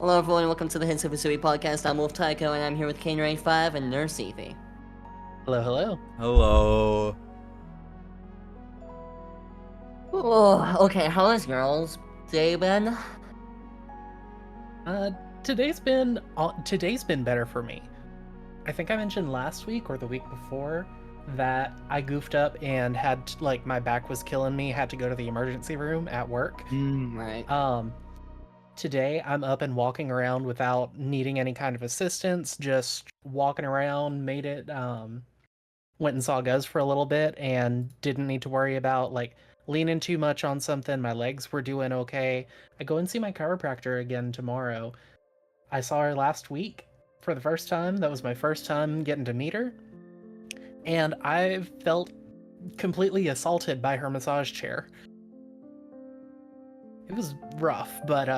Hello everyone, welcome to the Hisui podcast. I'm Wolf Tycho, and I'm here with Kane5 and Nurse Evie. Hello, hello. Hello. Oh, okay, how has y'all's day been? Today's been better for me. I think I mentioned last week or the week before that I goofed up and had my back was killing me, had to go to the emergency room at work. Right. Today I'm up and walking around without needing any kind of assistance, just walking around, made it went and saw Guz for a little bit and didn't need to worry about leaning too much on something. My legs were doing okay. I go and see my chiropractor again tomorrow. I saw her last week for the first time. That was my first time getting to meet her. And I felt completely assaulted by her massage chair. It was rough, but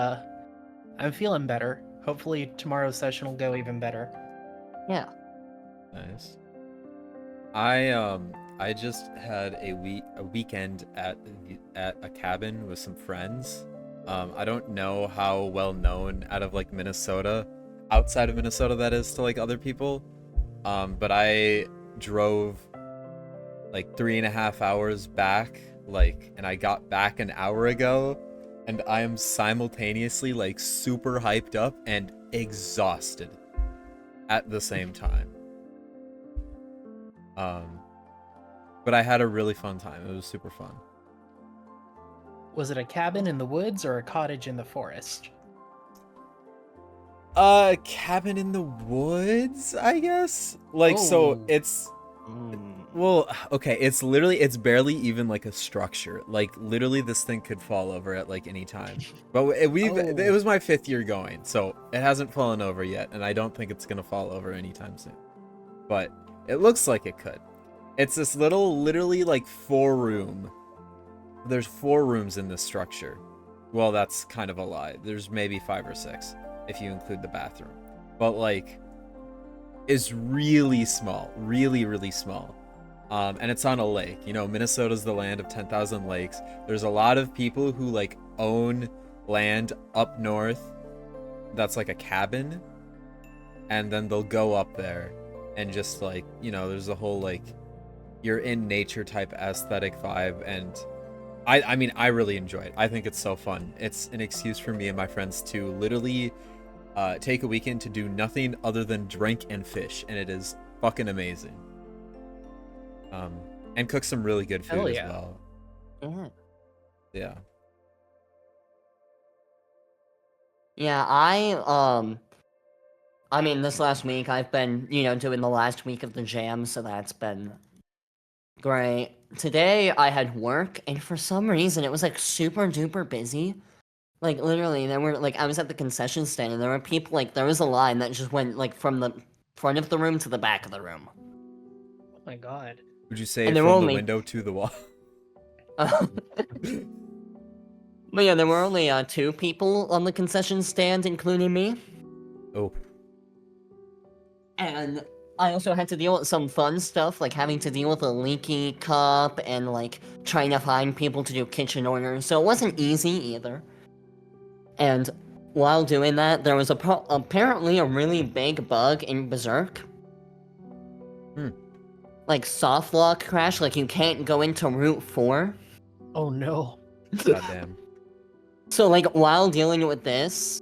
I'm feeling better. Hopefully tomorrow's session will go even better. Yeah. Nice. I just had a weekend at a cabin with some friends. I don't know how well known out of Minnesota, outside of Minnesota, that is to other people. But I drove 3.5 hours back, and I got back an hour ago, and I am simultaneously super hyped up and exhausted at the same time. But I had a really fun time. It was super fun. Was it a cabin in the woods or a cottage in the forest? Cabin in the woods, I guess. So it's well, okay, it's barely even a structure. Literally this thing could fall over at any time. But it was my 5th year going, so it hasn't fallen over yet, and I don't think it's gonna fall over anytime soon. But it looks like it could. It's this literally 4-room. There's 4 rooms in this structure. Well, that's kind of a lie. There's maybe 5 or 6 if you include the bathroom. But it's really small, really small. And it's on a lake. You know, Minnesota's the land of 10,000 lakes. There's a lot of people who own land up north that's a cabin, and then they'll go up there and just there's a whole you're in nature type aesthetic vibe, and I mean I really enjoy it. I think it's so fun. It's an excuse for me and my friends to literally take a weekend to do nothing other than drink and fish, and it is fucking amazing. And cook some really good food as well. Yeah. Yeah, I mean, this last week I've been, doing the last week of the jam, so that's been great. Today I had work, and for some reason it was super duper busy. Literally, there were I was at the concession stand, and there were people there was a line that just went from the front of the room to the back of the room. Oh my god. Would you say And from the window to the wall? But yeah, there were only 2 people on the concession stand, including me. Oh. And I also had to deal with some fun stuff, having to deal with a leaky cup and trying to find people to do kitchen orders, so it wasn't easy either. And while doing that, there was apparently a really big bug in Berserk. Soft lock crash, you can't go into Route 4. Oh no. Goddamn. So while dealing with this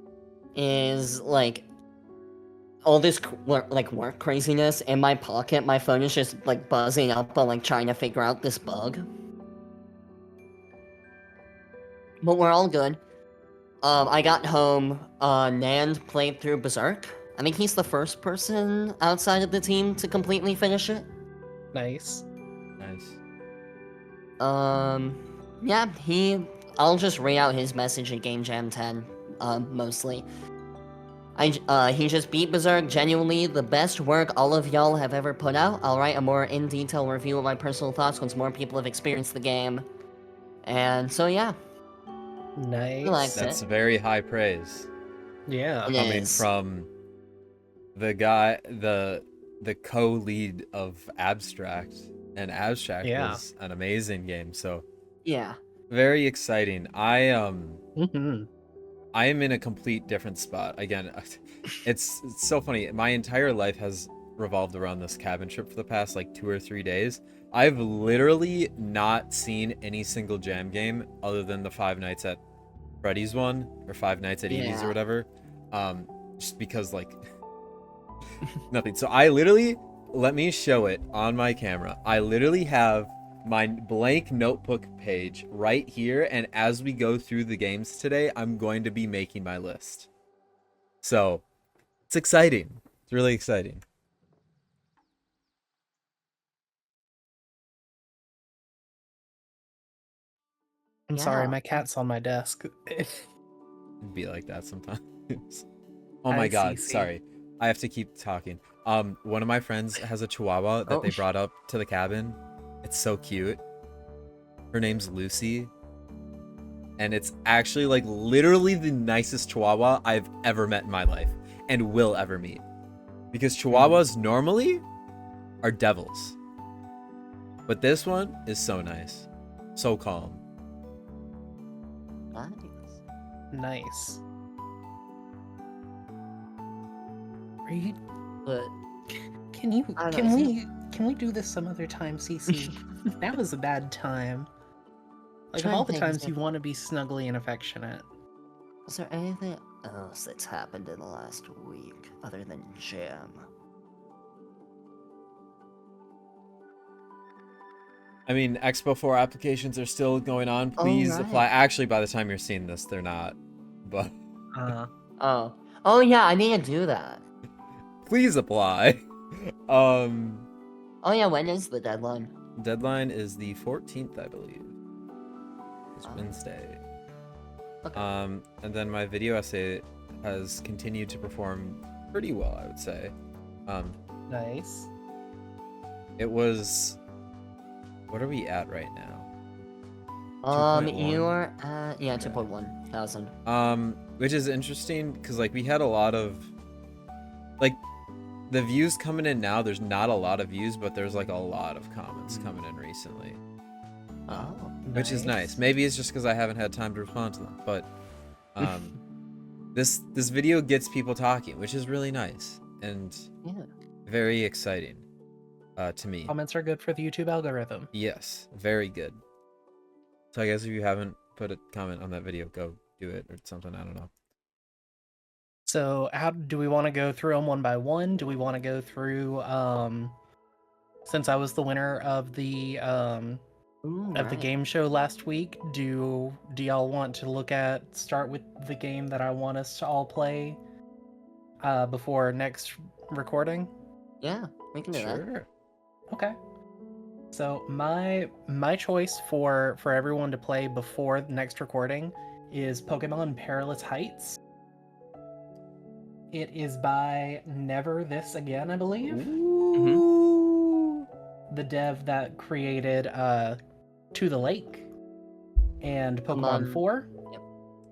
is all this work craziness in my pocket, my phone is just buzzing up on trying to figure out this bug. But we're all good. I got home, Nand played through Berserk. I think he's the first person outside of the team to completely finish it. Nice. Yeah, I'll just read out his message in Game Jam 10, mostly. He just beat Berserk, genuinely the best work all of y'all have ever put out. I'll write a more in-detail review of my personal thoughts once more people have experienced the game. And so yeah. Nice. That's very high praise. Yeah. Coming from the guy, the co-lead of Abstract, and Abstract was an amazing game, so yeah, very exciting. I I am in a complete different spot. Again, it's so funny. My entire life has revolved around this cabin trip for the past like 2 or 3 days. I've literally not seen any single jam game other than the Five Nights at Freddy's one or Five Nights at Edie's or Yeah. whatever. Just because like nothing. So I literally, let me show it on my camera. I literally have my blank notebook page right here, and as we go through the games today, I'm going to be making my list. So it's exciting. It's really exciting. I'm sorry, Yeah. my cat's on my desk. It'd be like that sometimes. Oh my Hi, god, Cece. sorry. I have to keep talking. One of my friends has a chihuahua that Oh. they brought up to the cabin. It's so cute. Her name's Lucy. And it's actually like literally the nicest chihuahua I've ever met in my life and will ever meet. Because chihuahuas normally are devils. But this one is so nice. So calm. Nice. Nice. Are you? But Can you? I don't Can know, we? Can we do this some other time, Cece? That was a bad time. Like of Trying all to the think, is times there- you want to be snuggly and affectionate. is there anything else that's happened in the last week other than jam? I mean, Expo 4 applications are still going on. Oh, Please right. apply. Actually, by the time you're seeing this, they're not. But Oh yeah, I need to do that. please apply. Um, Oh yeah, when is the deadline? deadline is the 14th, I believe. It's Oh. Wednesday. Okay. And then my video essay has continued to perform pretty well, I would say. Nice. It was. What are we at right now? 2.1? You are at Yeah. 2.1 thousand. Which is interesting because like we had a lot of like the views coming in now. There's not a lot of views, but there's like a lot of comments coming in recently, Oh. which is nice. Maybe it's just because I haven't had time to respond to them, but this video gets people talking, which is really nice and Yeah. very exciting to me. Comments are good for the YouTube algorithm. Yes, very good. So I guess if you haven't put a comment on that video, go do it or something. I don't know. So, how do we want to go through them one by one? Do we want to go through? Since I was the winner of the Ooh, of the right. game show last week, do y'all want to start with the game that I want us to all play before next recording? Yeah, we can do that. Sure. Okay. So my choice for everyone to play before the next recording is Pokemon Perilous Heights. It is by Never This Again, I believe. Ooh. The dev that created To the Lake and Pokemon 4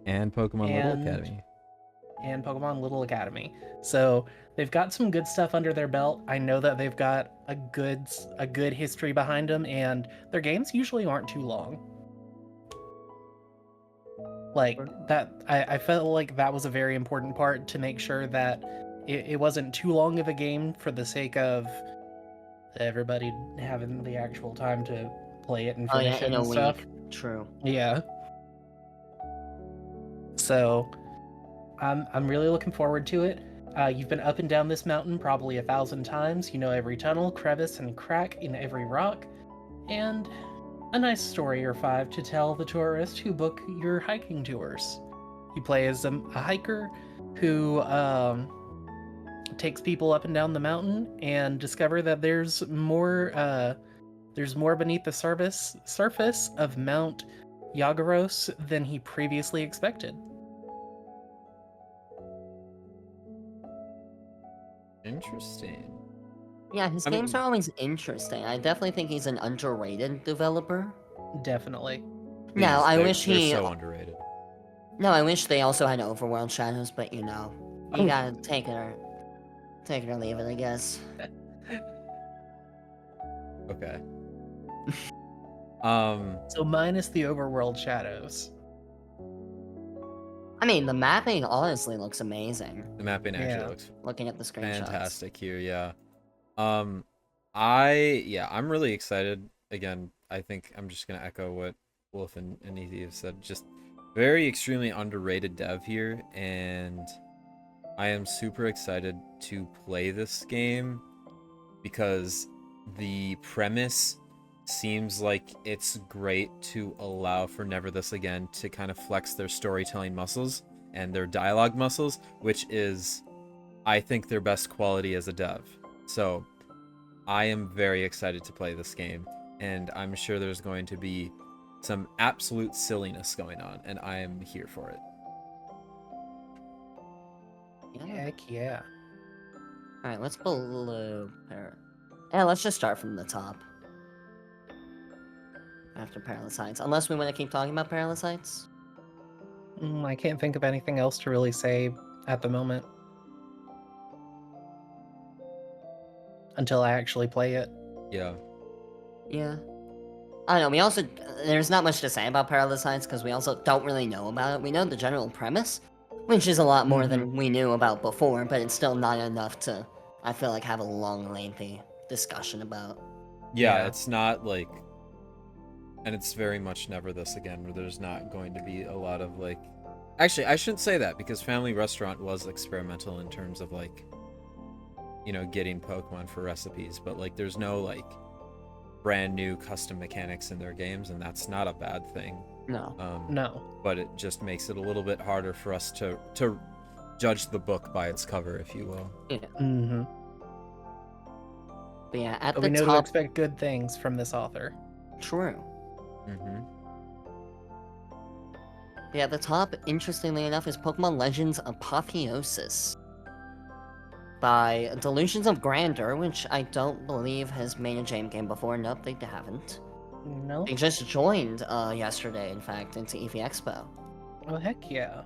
And Pokemon Little And- Academy. and Pokemon Little Academy. So they've got some good stuff under their belt. I know that they've got a good history behind them, and their games usually aren't too long. Like that, I felt like that was a very important part to make sure that it wasn't too long of a game for the sake of everybody having the actual time to play it and Oh finish yeah, it in a and stuff. week. True. Yeah. So, I'm really looking forward to it. You've been up and down this mountain probably 1,000 times. You know every tunnel, crevice, and crack in every rock, and a nice story or five to tell the tourists who book your hiking tours. You play as a hiker who takes people up and down the mountain and discover that there's more beneath the surface of Mount Yagaros than he previously expected. Interesting. Yeah, his I games mean- are always interesting. I definitely think he's an underrated developer. Definitely. No, I wish they're he. so underrated. No, I wish they also had Overworld Shadows, but you Oh. gotta take it or leave it, I guess. Okay. So minus the overworld shadows. I mean, the mapping honestly looks amazing. The mapping actually Yeah. looks Looking at the screenshots. fantastic here. Yeah. I'm really excited. Again, I think I'm just gonna echo what Wolf and Easy have said. Just very extremely underrated dev here, and I am super excited to play this game because the premise seems like it's great to allow for Never This Again to kind of flex their storytelling muscles and their dialogue muscles, which is, I think, their best quality as a dev. So I am very excited to play this game, and I'm sure there's going to be some absolute silliness going on, and I am here for it. Yeah. Heck yeah. All right, let's below. Yeah, let's just start from the top. After Parasites, unless we want to keep talking about Parasites. I can't think of anything else to really say at the moment. Until I actually play it. Yeah. Yeah. I don't know, we also, there's not much to say about Parasites because we also don't really know about it. We know the general premise, which is a lot more than we knew about before, but it's still not enough to, I feel like, have a long, lengthy discussion about. Yeah, Yeah. it's not like, and it's very much Never This Again, where there's not going to be a lot of like, actually, I shouldn't say that because Family Restaurant was experimental in terms of like, you know, getting Pokemon for recipes, but like there's no like brand new custom mechanics in their games, and that's not a bad thing. No. No. But it just makes it a little bit harder for us to judge the book by its cover, if you will. Yeah. Mm-hmm. But yeah, at But the we know to top. expect good things from this author. True. Mm-hmm. Yeah, at the top, interestingly enough, is Pokemon Legends Apotheosis by Delusions of Grandeur, which I don't believe has made a jam game before. Nope, they haven't. No? They just joined yesterday, in fact, into EV Expo. Oh, heck yeah.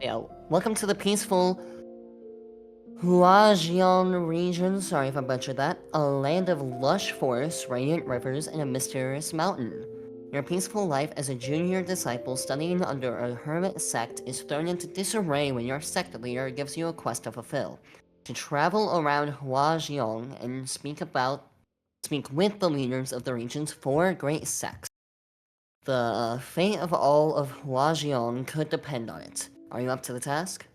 Yeah, welcome to the peaceful Huajian region, sorry if I butchered that, a land of lush forests, radiant rivers, and a mysterious mountain. Your peaceful life as a junior disciple studying under a hermit sect is thrown into disarray when your sect leader gives you a quest to fulfill. To travel around Huajiang and speak with the leaders of the region's 4 great sects. The fate of all of Huajiang could depend on it. Are you up to the task?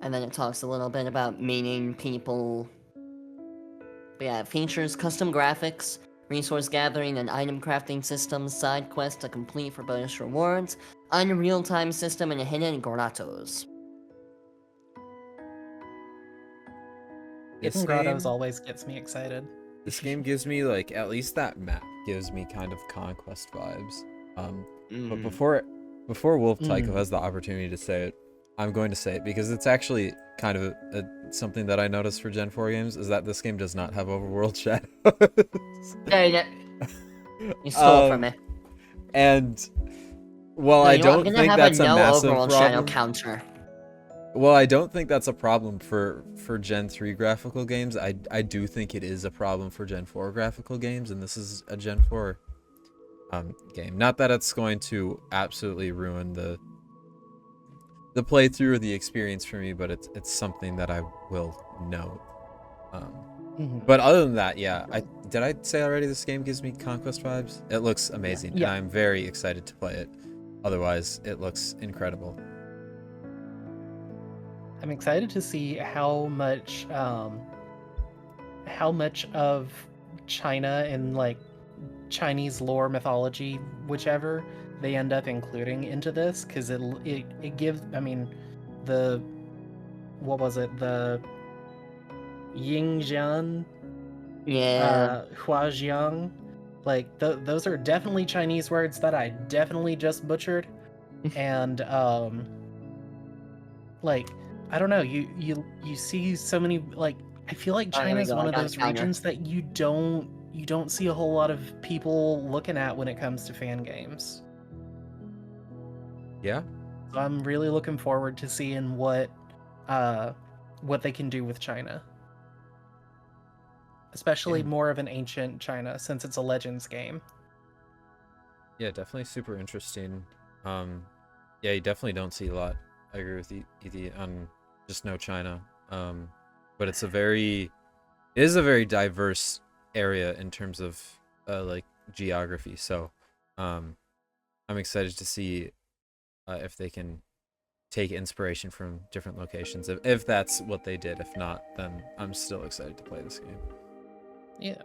And then it talks a little bit about meeting people. But yeah, it features custom graphics, resource gathering and item crafting systems, side quests to complete for bonus rewards, unreal time system, and hidden grottos. This Hidden Grottos game, always gets me excited. this game gives me like, at least that map gives me kind of Conquest vibes. But before Wolf Tycho has the opportunity to say it, I'm going to say it because it's actually kind of something that I noticed for Gen 4 games is that this game does not have overworld shadows. Dang it. You stole from me. And while No, I you know what? I'm don't gonna think have that's a a no massive overworld shadow problem. counter. Well, I don't think that's a problem for Gen 3 graphical games. I do think it is a problem for Gen 4 graphical games, and this is a Gen 4 game. Not that it's going to absolutely ruin the playthrough or the experience for me, but it's something that I will note. But other than that, yeah, did I say already this game gives me Conquest vibes? It looks amazing, and Yeah. I'm very excited to play it. Otherwise, it looks incredible. I'm excited to see how much of China and like Chinese lore, mythology, whichever they end up including into this, because it gives. I mean, the what was it? The Yingjian, Yeah. Huajiang, like those are definitely Chinese words that I definitely just butchered, and like I don't know, you see so many, like I feel like Oh, here we China's go. one I of got a those counter. regions that you don't see a whole lot of people looking at when it comes to fan games. Yeah. So I'm really looking forward to seeing what they can do with China. Especially more of an ancient China, since it's a Legends game. Yeah, definitely super interesting. Yeah, you definitely don't see a lot. I agree with ED on just no China. But it is a very diverse area in terms of like geography. So, I'm excited to see if they can take inspiration from different locations. If that's what they did. If not, then I'm still excited to play this game. Yeah.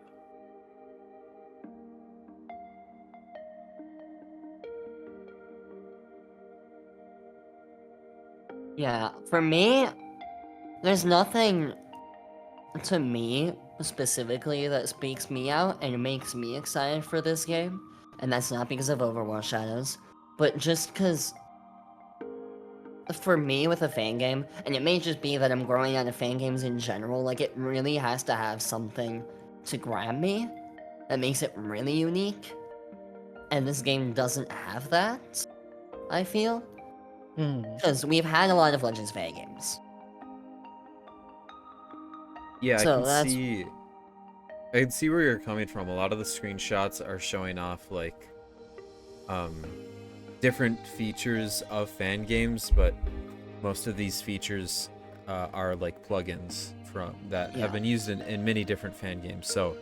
Yeah, for me, there's nothing to me specifically that speaks me out and makes me excited for this game. And that's not because of Overwatch Shadows, but just because for me with a fan game, and it may just be that I'm growing out of fan games in general, like it really has to have something to grab me that makes it really unique. And this game doesn't have that, I feel. Because we've had a lot of Legends fan games. Yeah, So I can see where you're coming from. A lot of the screenshots are showing off like different features of fan games, but most of these features are like plugins from that have been used in many different fan games. So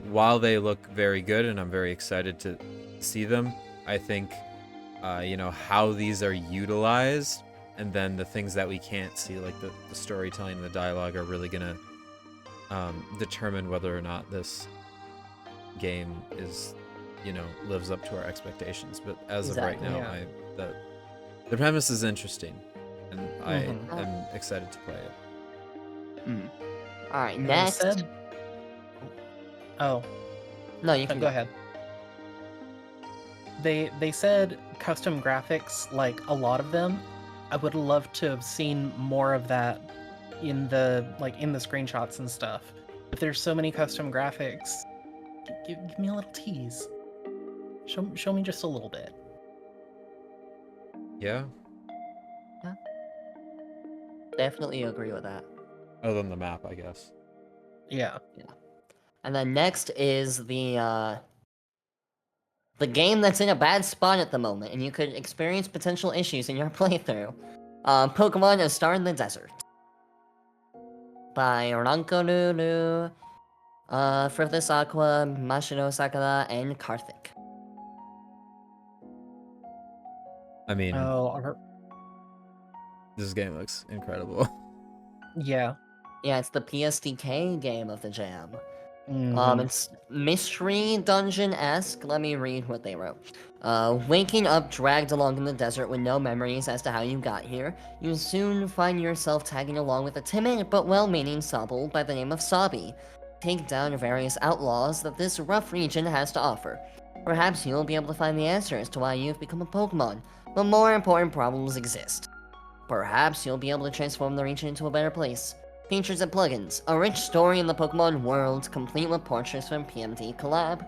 while they look very good and I'm very excited to see them, I think how these are utilized, and then the things that we can't see, like the storytelling and the dialogue, are really gonna determine whether or not this game is lives up to our expectations. But as of right now, the premise is interesting, and I am excited to play it. All right, next. Oh, no, you can go ahead. They said custom graphics, like a lot of them. I would love to have seen more of that in the screenshots and stuff. If there's so many custom graphics, give me a little tease. Show me just a little bit. Yeah. Definitely agree with that. Other than the map, I guess. Yeah. And then next is the game that's in a bad spot at the moment, and you could experience potential issues in your playthrough. Pokemon A Star in the Desert. By Ranko Nunu, Frithis Aqua, Mashino Sakura, and Karthik. I mean, this game looks incredible. Yeah. Yeah, it's the PSDK game of the jam. It's mystery dungeon-esque. Let me read what they wrote. Waking up dragged along in the desert with no memories as to how you got here, you soon find yourself tagging along with a timid but well-meaning Sobble by the name of Sabi. Take down various outlaws that this rough region has to offer. Perhaps you'll be able to find the answer as to why you've become a Pokemon, but more important problems exist. Perhaps you'll be able to transform the region into a better place. Features and plugins. A rich story in the Pokemon world, complete with portraits from PMD collab.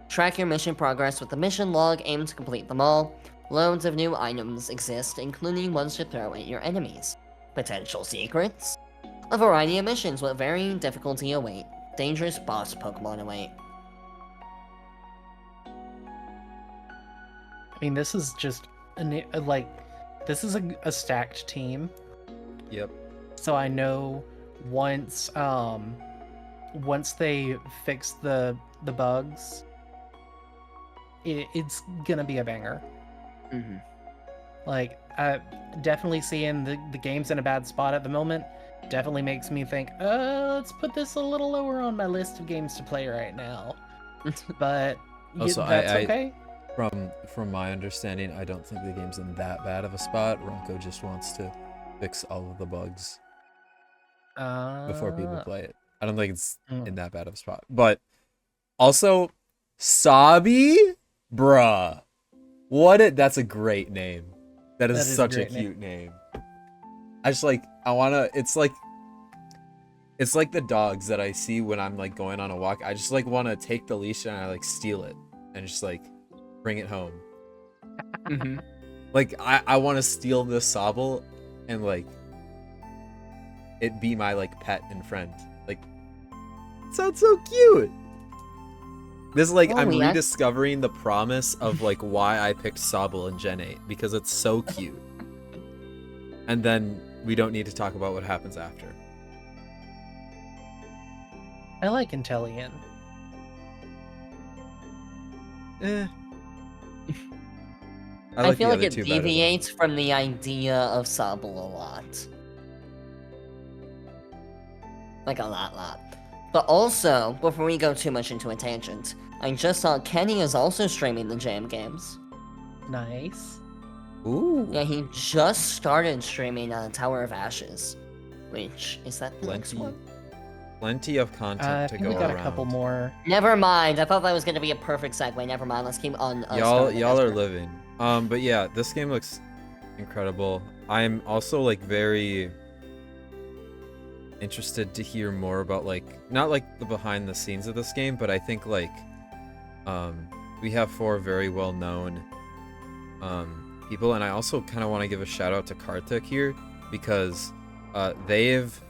Track your mission progress with the mission log, aim to complete them all. Loads of new items exist, including ones to throw at your enemies. Potential secrets. A variety of missions with varying difficulty await. Dangerous boss Pokemon await. I mean, this is just this is a stacked team. Yep. So I know once they fix the bugs, it's gonna be a banger. Like, definitely seeing the game's in a bad spot at the moment definitely makes me think, let's put this a little lower on my list of games to play right now. But also, that's okay. From my understanding, I don't think the game's in that bad of a spot. Ronko just wants to fix all of the bugs before people play it. I don't think it's in that bad of a spot. But also, Sabi, bruh, that's a great name. That is such a cute name. It's like the dogs that I see when I'm like going on a walk. I just like want to take the leash and I like steal it and just like bring it home. Like I want to steal this Sobble and like it be my like pet and friend. Like, it sounds so cute. This is like Oh, I'm yeah. rediscovering the promise of like why I picked Sobble in Gen 8 because it's so cute. And then we don't need to talk about what happens after. I like Intellion. I feel like it deviates from the idea of Sobble a lot. Like a lot. But also, before we go too much into a tangent, I just saw Kenny is also streaming the Jam games. Nice. Ooh. Yeah, he just started streaming Tower of Ashes. Which, is that the next one? Plenty of content to go we got around. a couple more. Never mind, I thought that was going to be a perfect segue. Never mind, let's keep on. Y'all are living. But yeah, this game looks incredible. I'm also like very interested to hear more about like not like the behind the scenes of this game, but I think like we have 4 very well known people, and I also kind of want to give a shout out to Karthik here because they've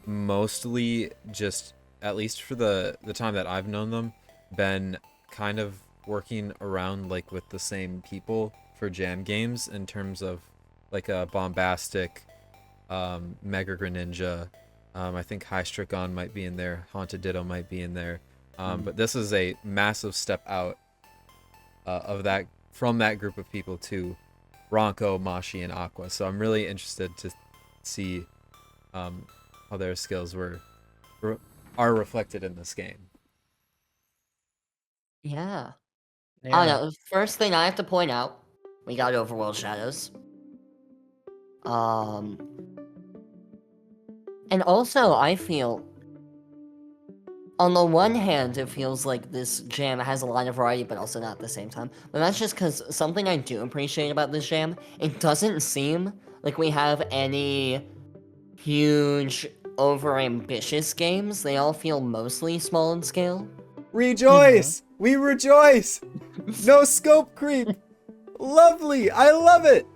mostly just, at least for the time that I've known them, been kind of working around like with the same people for Jam games in terms of like a Bombastic, Mega Greninja, I think High Strickon might be in there, Haunted Ditto might be in there, but this is a massive step out from that group of people to Ronco, Mashi, and Aqua. So I'm really interested to see how their skills are reflected in this game. Yeah. Yeah. I don't know, first thing I have to point out, we got Overworld Shadows. And also, I feel, on the one hand, it feels like this jam has a lot of variety, but also not at the same time. But that's just because something I do appreciate about this jam, it doesn't seem like we have any huge, over-ambitious games. They all feel mostly small in scale. Rejoice! We rejoice! No scope creep! Lovely! I love it!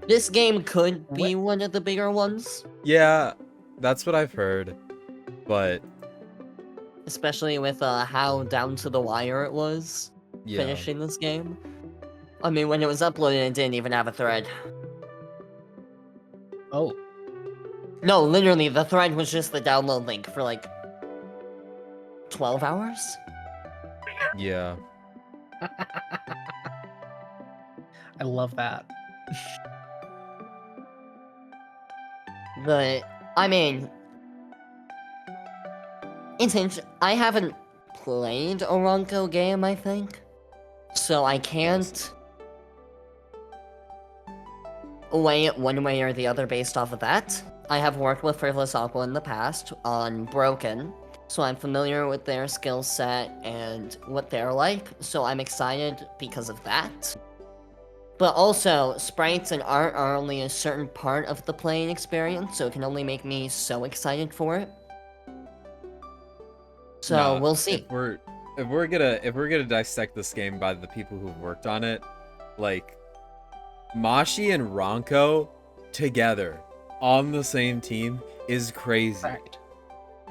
This game could be one of the bigger ones. Yeah, that's what I've heard, but especially with how down to the wire it was finishing this game. I mean, when it was uploaded, it didn't even have a thread. Oh. No, literally, the thread was just the download link for like 12 hours? Yeah. I love that. But, I mean, I haven't played a Ronco game, I think. So I can't weigh it one way or the other based off of that. I have worked with Fearless Aqua in the past on Broken, so I'm familiar with their skill set and what they're like, so I'm excited because of that. But also, sprites and art are only a certain part of the playing experience, so it can only make me so excited for it. So we'll see. If we're gonna dissect this game by the people who've worked on it, like Mashi and Ronco together on the same team is crazy.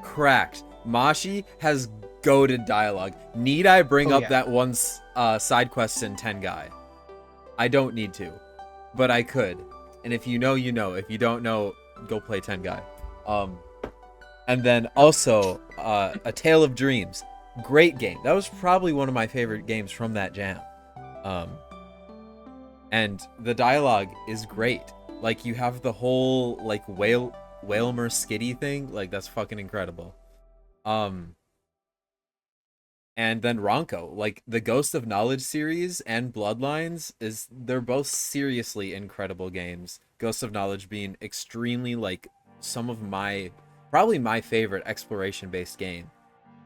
Cracked. Mashi has goated dialogue. Need I bring up that one side quest in Tengai? I don't need to, but I could. And if you know, you know. If you don't know, go play Tengai. And then also, A Tale of Dreams. Great game. That was probably one of my favorite games from that jam. And the dialogue is great. Like, you have the whole, like, Whalmer Skitty thing. Like, that's fucking incredible. And then Ronco, like the Ghost of Knowledge series and Bloodlines, they're both seriously incredible games. Ghost of Knowledge being extremely like probably my favorite exploration-based game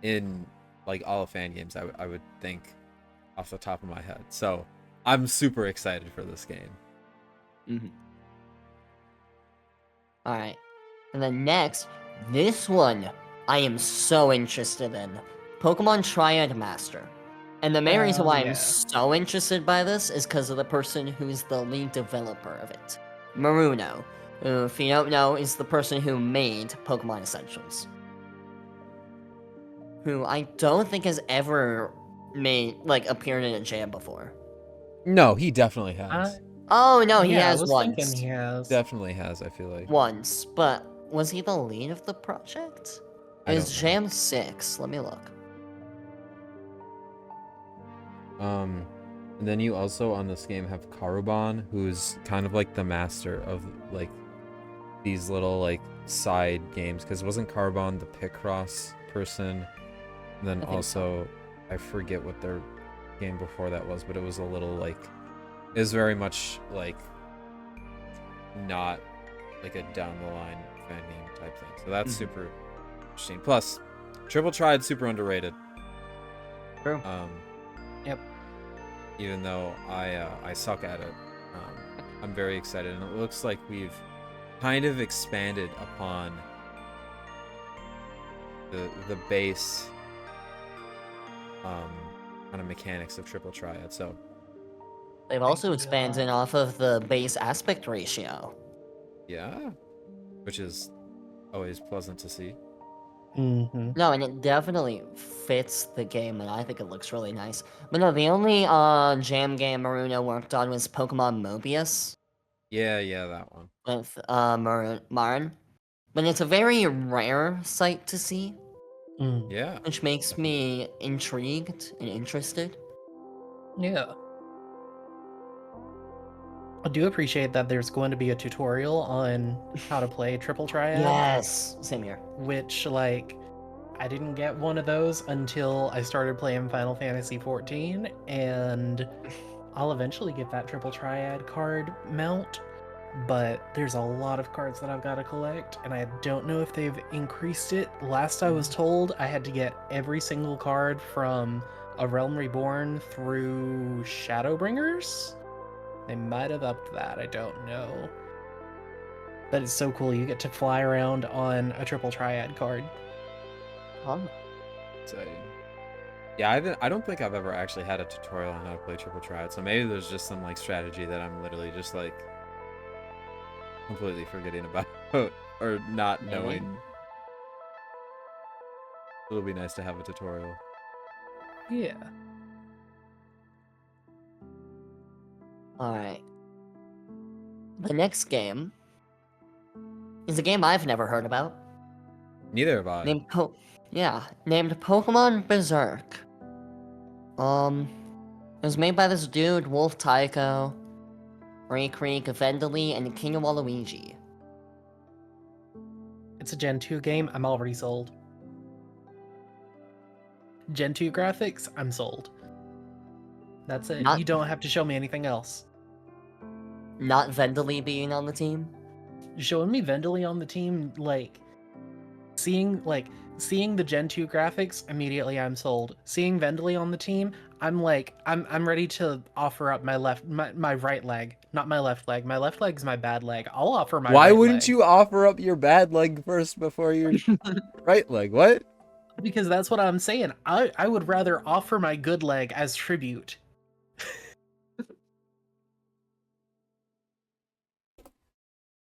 in like all of fan games, I would think off the top of my head. So I'm super excited for this game. Mm-hmm. Alright. And then next, this one I am so interested in. Pokemon Triad Master. And the main reason why I'm so interested by this is because of the person who's the lead developer of it. Maruno, who, if you don't know, is the person who made Pokemon Essentials. who I don't think has ever appeared in a jam before. No, he definitely has. Oh no, he Yeah, I has was once. thinking he has. Definitely has, I feel like. Once, but was he the lead of the project? I It don't was know. Jam 6. Let me look. And then you also on this game have Karuban, who's kind of like the master of like these little like side games. Because wasn't Karuban the Picross person? And then I think so. also, I forget what their game before that was, but it was a little like, it was very much like not like a down the line fan game type thing. So that's super interesting. Plus, Triple Triad super underrated. True. Yep. Even though I suck at it, I'm very excited, and it looks like we've kind of expanded upon the base kind of mechanics of Triple Triad. So They've also expanded off of the base aspect ratio. yeah, which is always pleasant to see. Mm-hmm. No, and it definitely fits the game, and I think it looks really nice. But no, the only jam game Maruno worked on was Pokemon Mobius Yeah, that one. with Marin. But it's a very rare sight to see, Yeah. which makes me intrigued and interested. Yeah. I do appreciate that there's going to be a tutorial on how to play Triple Triad. Yes, same here. Which, like, I didn't get one of those until I started playing Final Fantasy XIV, and I'll eventually get that Triple Triad card mount, but there's a lot of cards that I've got to collect, and I don't know if they've increased it. Last I was told, I had to get every single card from A Realm Reborn through Shadowbringers. They might have upped that, I don't know. But it's so cool, you get to fly around on a Triple Triad card. Exciting. Yeah, I don't think I've ever actually had a tutorial on how to play Triple Triad, so maybe there's just some like strategy that I'm literally just like completely forgetting about or not knowing. It'll be nice to have a tutorial. Yeah. Alright. The next game is a game I've never heard about. Neither have I. Named Pokemon Berserk. It was made by this dude, Wolf Taiko, Ray Creek, Vendali, and King Waluigi. It's a Gen 2 game, I'm already sold. Gen 2 graphics, I'm sold. That's it. You don't have to show me anything else. Not Vendali being on the team? Showing me Vendali on the team, like seeing the Gen 2 graphics, immediately I'm sold. Seeing Vendali on the team, I'm like, I'm ready to offer up my right leg. Not my left leg. My left leg's my bad leg. I'll offer my Why right wouldn't leg. you offer up your bad leg first before your right leg? What? Because that's what I'm saying. I would rather offer my good leg as tribute.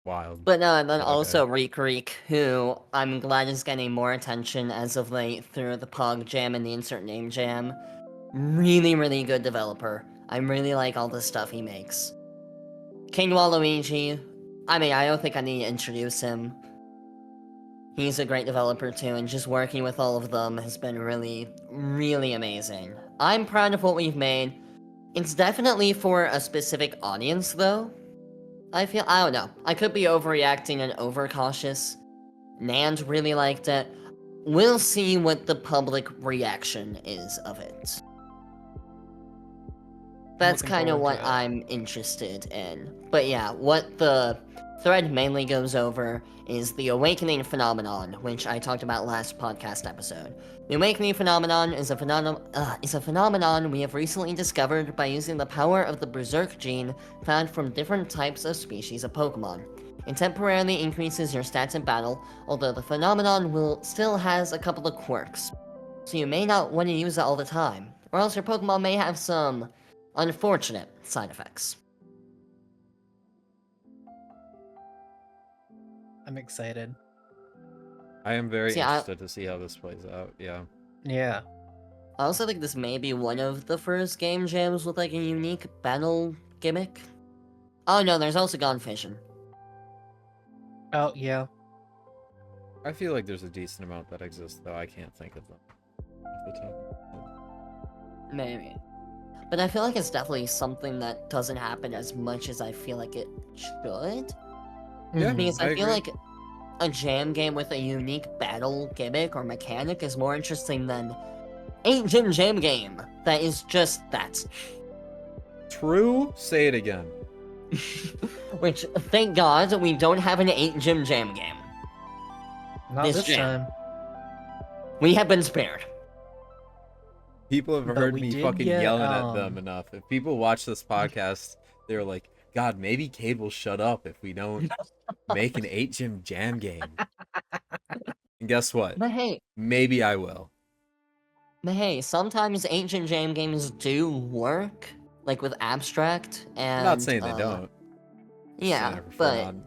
Wild. But no, and then Okay. also Reek, who I'm glad is getting more attention as of late through the Pog Jam and the Insert Name Jam. Really, really good developer. I really like all the stuff he makes. King Waluigi, I mean, I don't think I need to introduce him. He's a great developer too, and just working with all of them has been really, really amazing. I'm proud of what we've made. It's definitely for a specific audience, though. I don't know. I could be overreacting and overcautious. Nand really liked it. We'll see what the public reaction is of it. That's kind of what I'm interested in. But yeah, what the thread mainly goes over is the awakening phenomenon, which I talked about last podcast episode. The awakening phenomenon is a phenomenon we have recently discovered by using the power of the Berserk gene found from different types of species of Pokemon. It temporarily increases your stats in battle, although the phenomenon still has a couple of quirks. So you may not want to use it all the time, or else your Pokemon may have some unfortunate side effects. I'm excited. I am very interested to see how this plays out. Yeah. Yeah. I also think this may be one of the first game jams with like a unique battle gimmick. Oh no, there's also Gone Fishing. Oh, yeah. I feel like there's a decent amount that exists, though. I can't think of them off the top of my head. Maybe. But I feel like it's definitely something that doesn't happen as much as I feel like it should. Yeah, Mhm. Because I feel agree. like a jam game with a unique battle gimmick or mechanic is more interesting than 8 Gym Jam game that is just that. True. Say it again. Which, thank God, we don't have an 8 Gym Jam game. Not This this jam. time. We have been spared. People have But heard we me did fucking get, yelling at them enough. If people watch this podcast, they're like, God, maybe Cade will shut up if we don't make an 8 Gym Jam game. And guess what? But hey, Maybe I will. sometimes 8 Gym Jam games do work, like with abstract and. I'm not saying they don't. Just Yeah, saying it for but fun.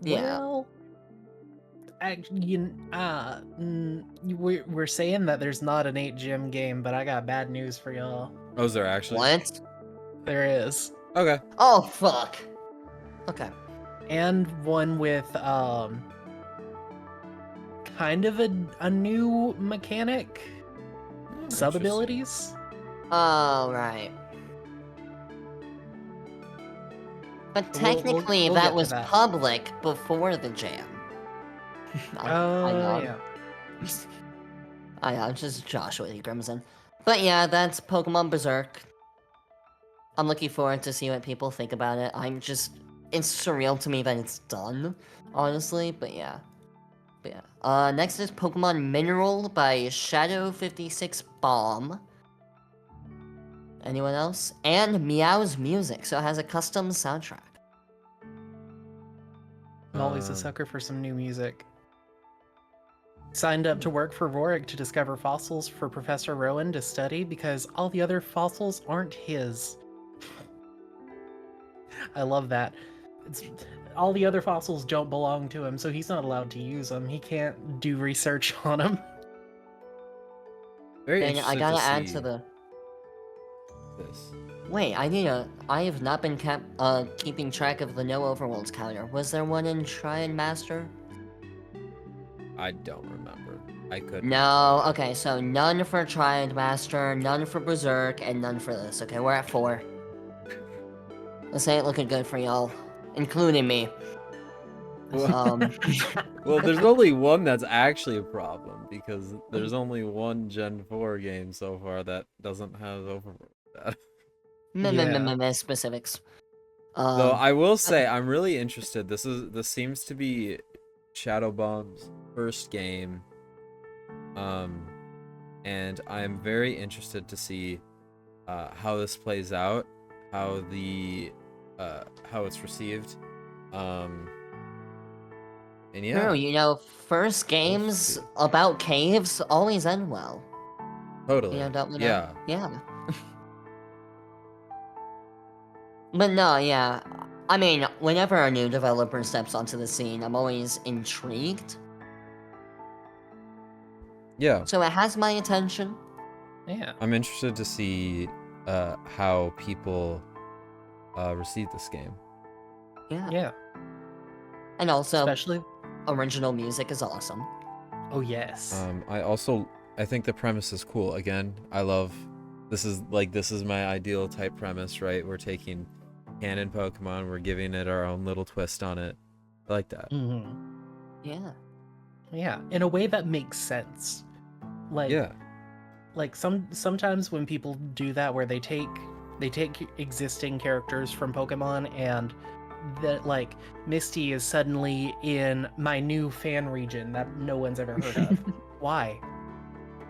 Yeah. Well, we're saying that there's not an 8 gym game, but I got bad news for y'all. Oh, is there actually? what? There is. Okay. Oh fuck. Okay. And one with kind of a new mechanic, sub abilities. Oh right. But We'll- technically, we'll that get to was that. public before the jam. I know. Yeah. I know, just Joshua E. Grimson. But yeah, that's Pokemon Berserk. I'm looking forward to see what people think about it. It's surreal to me that it's done, honestly, but yeah. Next is Pokemon Mineral by Shadow56 Bomb. Anyone else? And Meow's Music, so it has a custom soundtrack. I'm always a Um, sucker for some new music. Signed up to work for Rorik to discover fossils for Professor Rowan to study because all the other fossils aren't his. I love that. All the other fossils don't belong to him, so he's not allowed to use them. He can't do research on them. Very And I interested gotta to add see to the. this. Wait, I have not been keeping track of the no overworlds counter. Was there one in Shrine Master? I don't remember. I could. No. Okay, so none for Triad Master, none for Berserk, and none for this. Okay, we're at 4. This ain't looking good for y'all, including me. Um, Well, there's only one that's actually a problem because there's only one Gen 4 game so far that doesn't have Overworld. specifics. Though I will say I'm really interested. This seems to be Shadow Bomb's first game. And I'm very interested to see how this plays out, how it's received. And yeah, True, first games about caves always end well. totally. Don't we know? Yeah. Yeah. But no, yeah. I mean, whenever a new developer steps onto the scene, I'm always intrigued. Yeah. So it has my attention. Yeah. I'm interested to see how people receive this game. Yeah. Yeah. And also, Especially. original music is awesome. Oh yes. I think the premise is cool. Again, I love this is my ideal type premise, right? We're taking canon Pokemon, we're giving it our own little twist on it. I like that. Mm-hmm. Yeah. Yeah, in a way that makes sense. Like, Yeah. like sometimes when people do that, where they take existing characters from Pokemon and that, like, Misty is suddenly in my new fan region that no one's ever heard of. Why?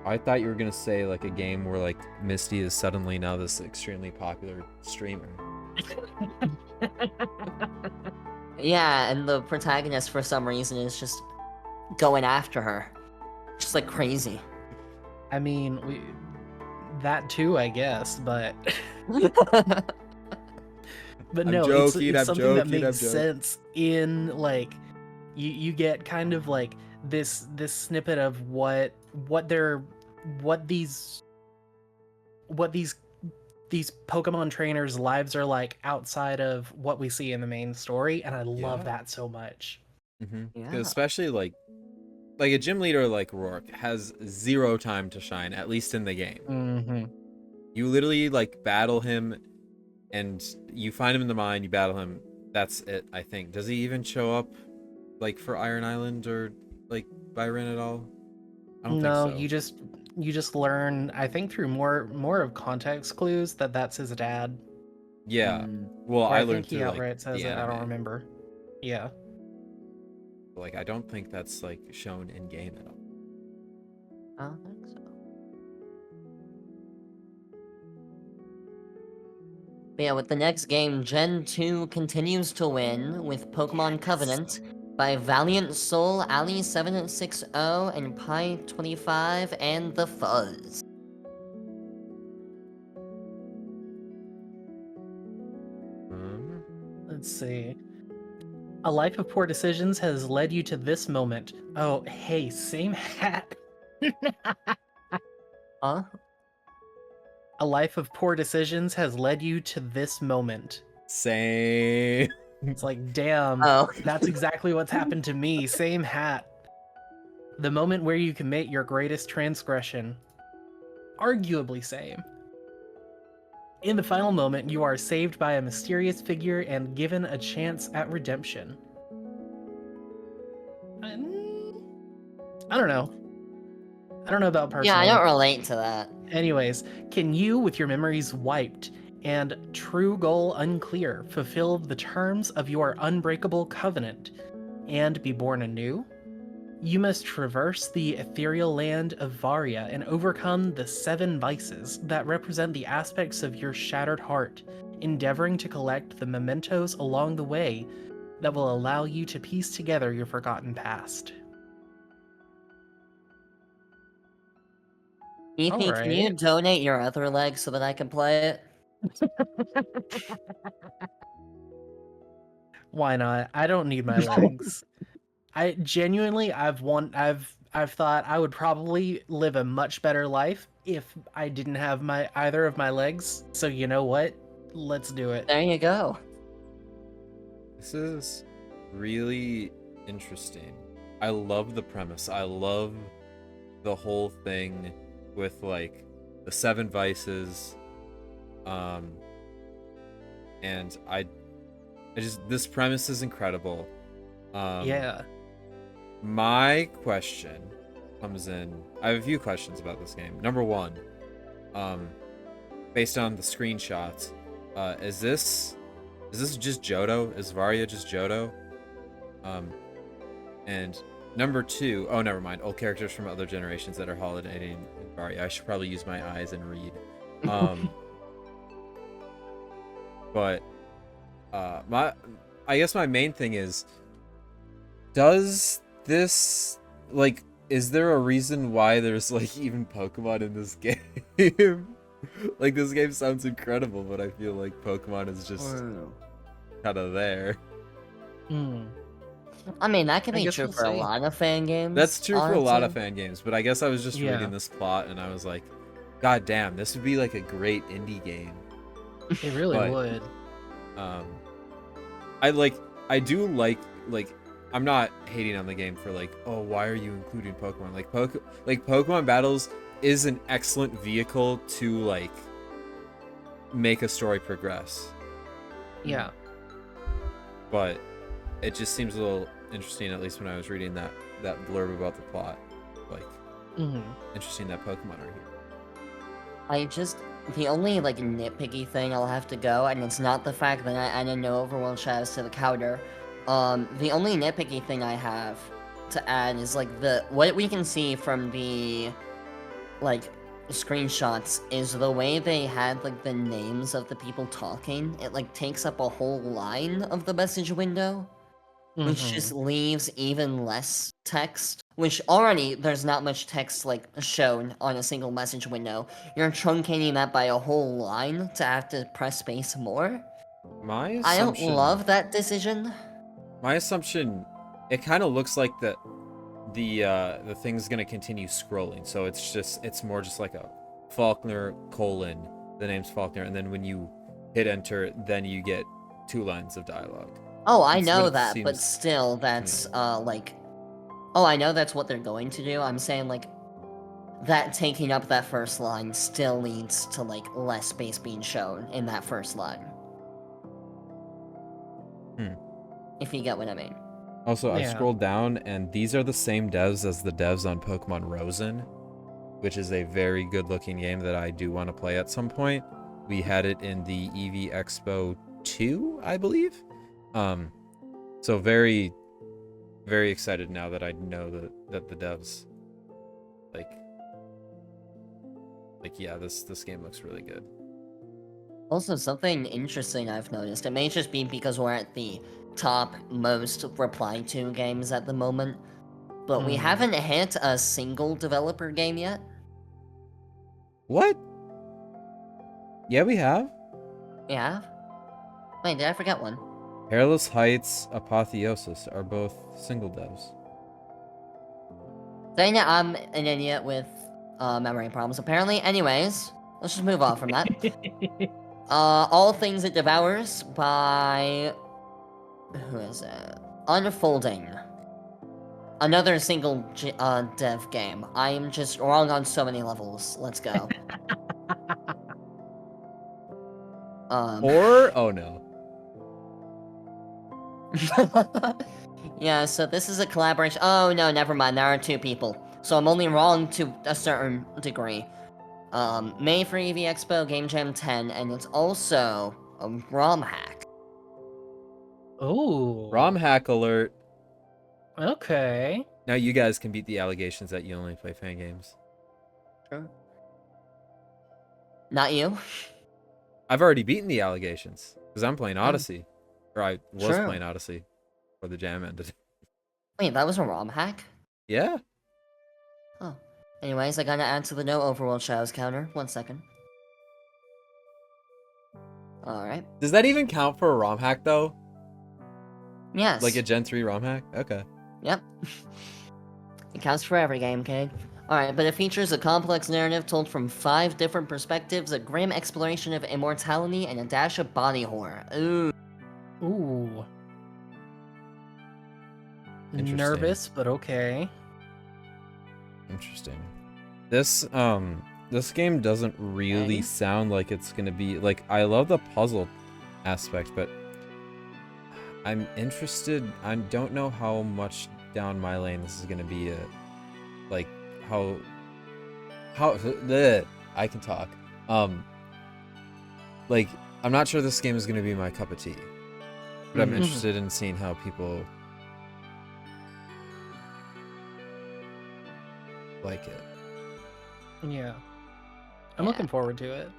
I thought you were gonna say like a game where like Misty is suddenly now this extremely popular streamer. Yeah, and the protagonist for some reason is just going after her. Just like crazy. I mean, that too, I guess, but but I'm no, joking, it's I'm something that joking, I'm makes joking. sense in, like, you get kind of like this snippet of what these Pokemon trainers' lives are like outside of what we see in the main story, and I love Yeah. that so much. Yeah. Especially like a gym leader like Rourke has zero time to shine, at least in the game. Mm-hmm. You literally like battle him, and you find him in the mine. You battle him. That's it. I think. Does he even show up like for Iron Island or like Byron at all? I don't think No, so. you just learn, I think, through more of context clues that that's his dad. Yeah. Mm. Well, Or I I think learned he through like outright says the it. I don't anime. remember. Yeah. Like I don't think that's like shown in game at all. I don't think so. But yeah, with the next game, Gen 2 continues to win with Pokemon Covenant by Valiant Soul, Ali760, and Pi25, and the Fuzz. Let's see. A life of poor decisions has led you to this moment. Oh, hey, same hat. Huh? A life of poor decisions has led you to this moment. Same. It's like, damn, Oh. that's exactly what's happened to me. Same hat. The moment where you commit your greatest transgression. Arguably same. In the final moment, you are saved by a mysterious figure and given a chance at redemption. I don't know. I don't know about personally. Yeah, I don't relate to that. Anyways, can you, with your memories wiped and true goal unclear, fulfill the terms of your unbreakable covenant and be born anew? You must traverse the ethereal land of Varia and overcome the 7 vices that represent the aspects of your shattered heart, endeavoring to collect the mementos along the way that will allow you to piece together your forgotten past. Ethan, can you Alright. donate your other leg so that I can play it? Why not? I don't need my legs. I genuinely I've thought I would probably live a much better life if I didn't have my either of my legs. So you know what? Let's do it. There you go. This is really interesting. I love the premise. I love the whole thing with like the 7 vices. And I just this premise is incredible. Yeah. My question comes in. I have a few questions about this game. Number 1, based on the screenshots, is this just Johto? Is Varia just Johto? And number 2, oh never mind. All characters from other generations that are holidaying in Varia. I should probably use my eyes and read. But I guess my main thing is, does this like is there a reason why there's like even Pokemon in this game? Like this game sounds incredible, but I feel like Pokemon is just kind of there. I mean, that can I be guess true we'll for a see. lot of fan games. That's true for a lot of honestly. fan games, but I guess I was just Yeah. reading this plot and I was like, God damn, this would be like a great indie game. It really But- would. I do like I'm not hating on the game for like, oh, why are you including Pokemon? Like Pokemon Battles is an excellent vehicle to like make a story progress. Yeah. But it just seems a little interesting, at least when I was reading that blurb about the plot. Like interesting that Pokemon are here. The only, like, nitpicky thing I'll have to go, and it's not the fact that I added no overworld shadows to the counter. The only nitpicky thing I have to add is, like, what we can see from the, like, screenshots is the way they had, like, the names of the people talking. It, like, takes up a whole line of the message window, which just leaves even less text. Which already, there's not much text, like, shown on a single message window. You're truncating that by a whole line to have to press space more. I don't love that decision. My assumption, it kind of looks like the thing's gonna continue scrolling. So it's more just like a Faulkner : the name's Faulkner, and then when you hit enter, then you get 2 lines of dialogue. Oh, I That's what know it that, but seems still, that's like. Oh, I know that's what they're going to do. I'm saying like that taking up that first line still leads to like less space being shown in that first line. If you get what I mean. Also, I've Yeah. scrolled down, and these are the same devs as the devs on Pokemon Rosen, which is a very good-looking game that I do want to play at some point. We had it in the EV Expo 2, I believe. So very, very excited now that I know that the devs, like yeah, this game looks really good. Also, something interesting I've noticed, it may just be because we're at the top most replied to games at the moment, but we haven't hit a single developer game yet. What? Yeah, we have. Yeah? Wait, did I forget one? Perilous Heights, Apotheosis are both single devs. Saying that I'm an idiot with memory problems, apparently. Anyways, let's just move on from that. All Things It Devours by... Who is it? Unfolding. Another single dev game. I am just wrong on so many levels. Let's go. Or oh no. Yeah, so this is a collaboration. Oh no, never mind. There are 2 people. So I'm only wrong to a certain degree. Made for EV Expo Game Jam 10, and it's also a ROM hack. Oh. ROM hack alert. Okay. Now you guys can beat the allegations that you only play fan games. Sure. Not you. I've already beaten the allegations because I'm playing Odyssey, or I was playing Odyssey, before the jam ended. Wait, that was a ROM hack? Yeah. Oh. Anyways, I gotta add to the no overworld shadows counter. 1 second. Alright. Does that even count for a ROM hack though? Yes. Like a Gen 3 ROM hack? Okay. Yep. It counts for every game, kid. Alright, but it features a complex narrative told from 5 different perspectives, a grim exploration of immortality, and a dash of body horror. Ooh. Ooh. Interesting. Nervous, but okay. Interesting. This game doesn't really sound like it's gonna be like, I love the puzzle aspect, but I'm interested. I don't know how much down my lane this is gonna be. Like how I can talk. Like I'm not sure this game is gonna be my cup of tea, but I'm interested in seeing how people like it. Yeah. I'm looking forward to it.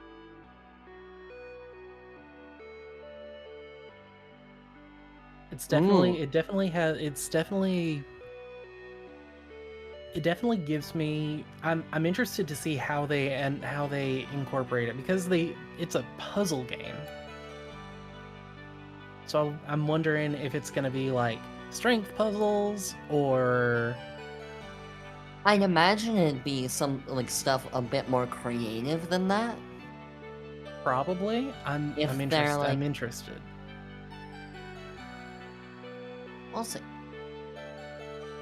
It's definitely it definitely gives me I'm interested to see how they incorporate it, because it's a puzzle game. So I'm wondering if it's gonna be like strength puzzles, or I'd imagine it'd be some like stuff a bit more creative than that. probably. I'm If interested. they're, like- I'm interested. We'll see.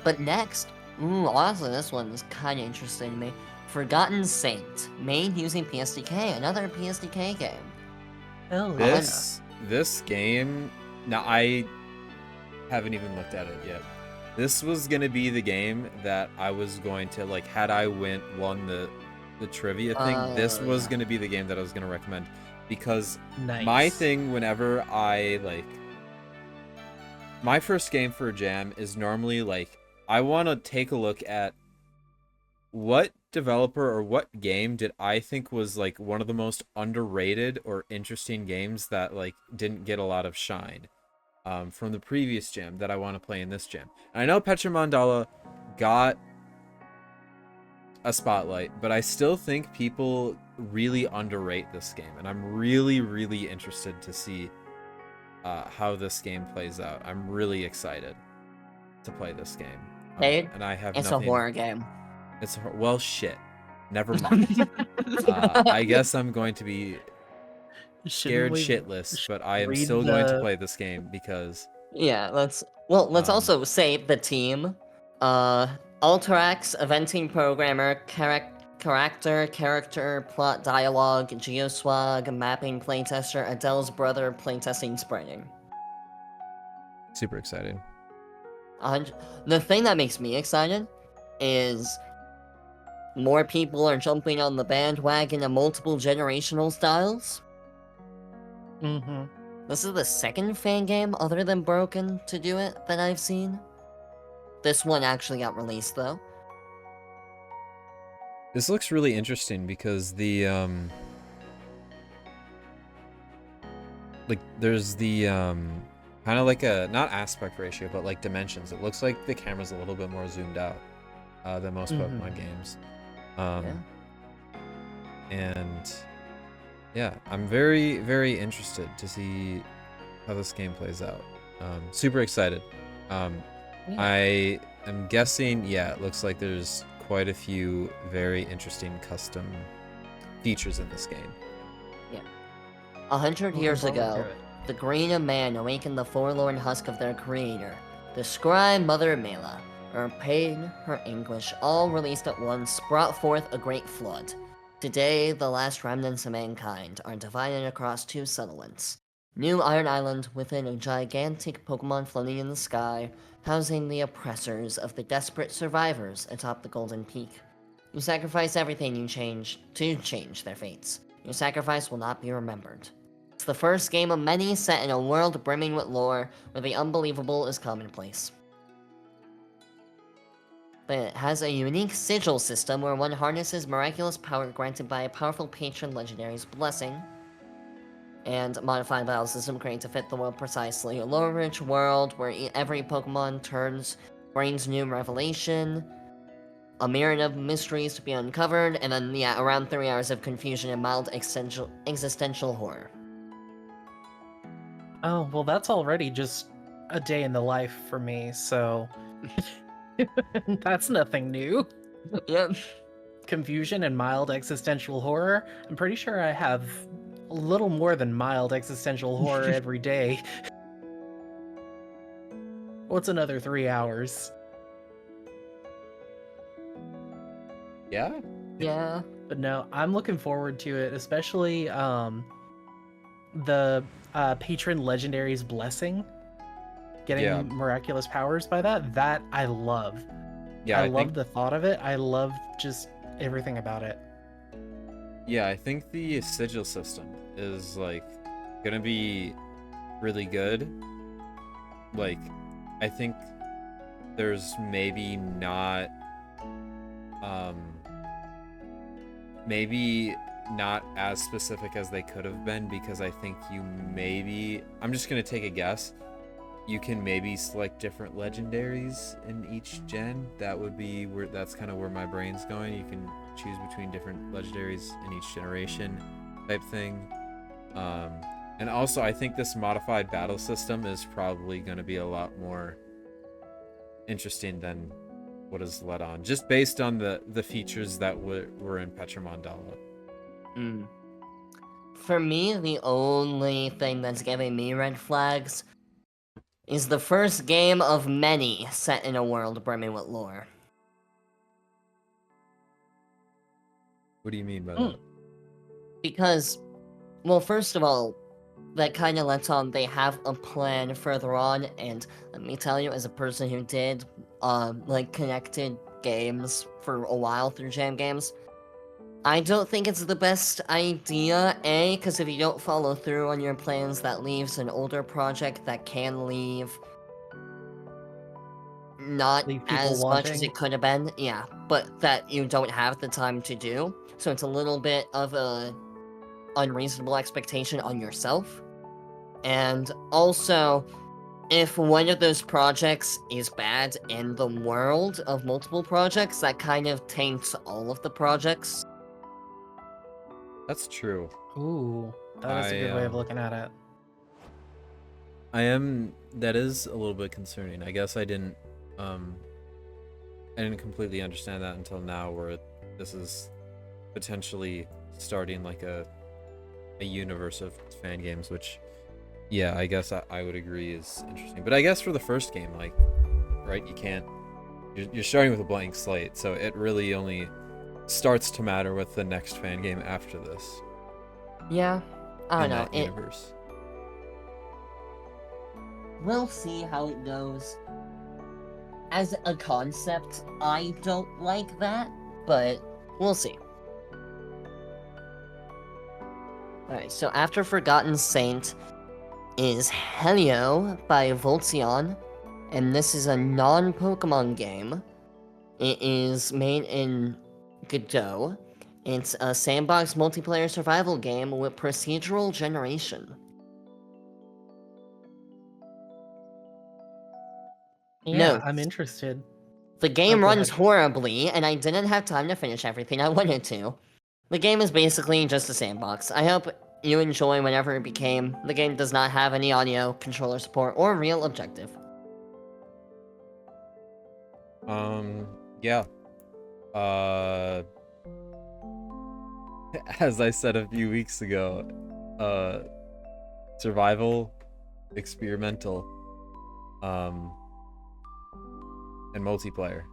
But next, honestly, this one is kind of interesting to me. Forgotten Saint, made using PSDK, another PSDK game. Hell This game, now I haven't even looked at it yet. This was gonna be the game that I was going to, like, had I won the trivia thing, this was gonna be the game that I was gonna recommend, because Nice. my thing whenever I like my first game for a jam is normally like, I want to take a look at what developer or what game did I think was like one of the most underrated or interesting games that like didn't get a lot of shine from the previous jam that I want to play in this jam. And I know Petra Mandala got a spotlight, but I still think people really underrate this game, and I'm really, really interested to see how this game plays out. I'm really excited to play this game. Hey, and I have it's nothing. a horror game. Well, shit. Never mind. I guess I'm going to be Shouldn't scared we shitless, but I am read still going to the- play this game because Yeah, let's also say the team. Alterax, eventing programmer, character, plot dialogue, geoswag, mapping playtester, Adele's brother, playtesting spreading. super excited. The thing that makes me excited is more people are jumping on the bandwagon of multiple generational styles. Mhm. This is the second fan game other than Broken to do it that I've seen. This one actually got released though. This looks really interesting because the like there's the kind of like a not aspect ratio but like dimensions. It looks like the camera's a little bit more zoomed out than most Pokemon games. And yeah, I'm very, very interested to see how this game plays out. Super excited. I am guessing, yeah, it looks like there's quite a few very interesting custom features in this game. Yeah. 100 years ago, the Green Man awakened the forlorn husk of their creator, the scribe Mother Mela. Her pain, her anguish, all released at once, brought forth a great flood. Today, the last remnants of mankind are divided across two settlements. New Iron Island within a gigantic Pokemon floating in the sky, housing the oppressors of the desperate survivors atop the Golden Peak. You sacrifice everything you change to change their fates. Your sacrifice will not be remembered. It's the first game of many set in a world brimming with lore where the unbelievable is commonplace. But it has a unique sigil system where one harnesses miraculous power granted by a powerful patron legendary's blessing, and a modified battle system created to fit the world precisely. A lore-rich world where every Pokemon brings new revelation, a myriad of mysteries to be uncovered, and then, yeah, around 3 hours of confusion and mild existential horror. Oh, well, that's already just a day in the life for me, so that's nothing new. Yep. Confusion and mild existential horror. I'm pretty sure I have a little more than mild existential horror every day. What's another 3 hours? Yeah? Yeah. But no, I'm looking forward to it, especially the patron legendary's blessing. Getting miraculous powers by that I love. Yeah, I love the thought of it. I love just everything about it. Yeah, I think the sigil system is like gonna be really good. Like, I think there's maybe not as specific as they could have been, because I think I'm just gonna take a guess, you can maybe select different legendaries in each gen. That's kind of where my brain's going. You can choose between different legendaries in each generation type thing. And also I think this modified battle system is probably going to be a lot more interesting than what is led on, just based on the features that were in Petramondala. For me, the only thing that's giving me red flags is the first game of many set in a world brimming with lore. What do you mean by that? Because, well, first of all, that kind of lets on they have a plan further on, and let me tell you, as a person who did, connected games for a while through Jam Games, I don't think it's the best idea, A, because if you don't follow through on your plans, that leaves an older project that can leave not as much as it could have been, yeah, but that you don't have the time to do, so it's a little bit of a unreasonable expectation on yourself. And also, if one of those projects is bad in the world of multiple projects, that kind of taints all of the projects. That's true. Ooh, that is a good way of looking at it. That is a little bit concerning. I guess I didn't I didn't completely understand that until now, where this is potentially starting like a universe of fan games, which, yeah, I guess I would agree is interesting. But I guess for the first game, like, right, you're starting with a blank slate, so it really only starts to matter with the next fan game after this. Yeah, I don't in know. that universe. We'll see how it goes. As a concept, I don't like that, but we'll see. Alright, so after Forgotten Saint is Helio by Voltzion, and this is a non-Pokemon game. It is made in Godot. It's a sandbox multiplayer survival game with procedural generation. Yeah, No. I'm interested. The game go runs ahead. horribly, and I didn't have time to finish everything I wanted to. The game is basically just a sandbox. I hope you enjoy whenever it became. The game does not have any audio, controller support, or real objective. Yeah. As I said a few weeks ago, survival, experimental, and multiplayer.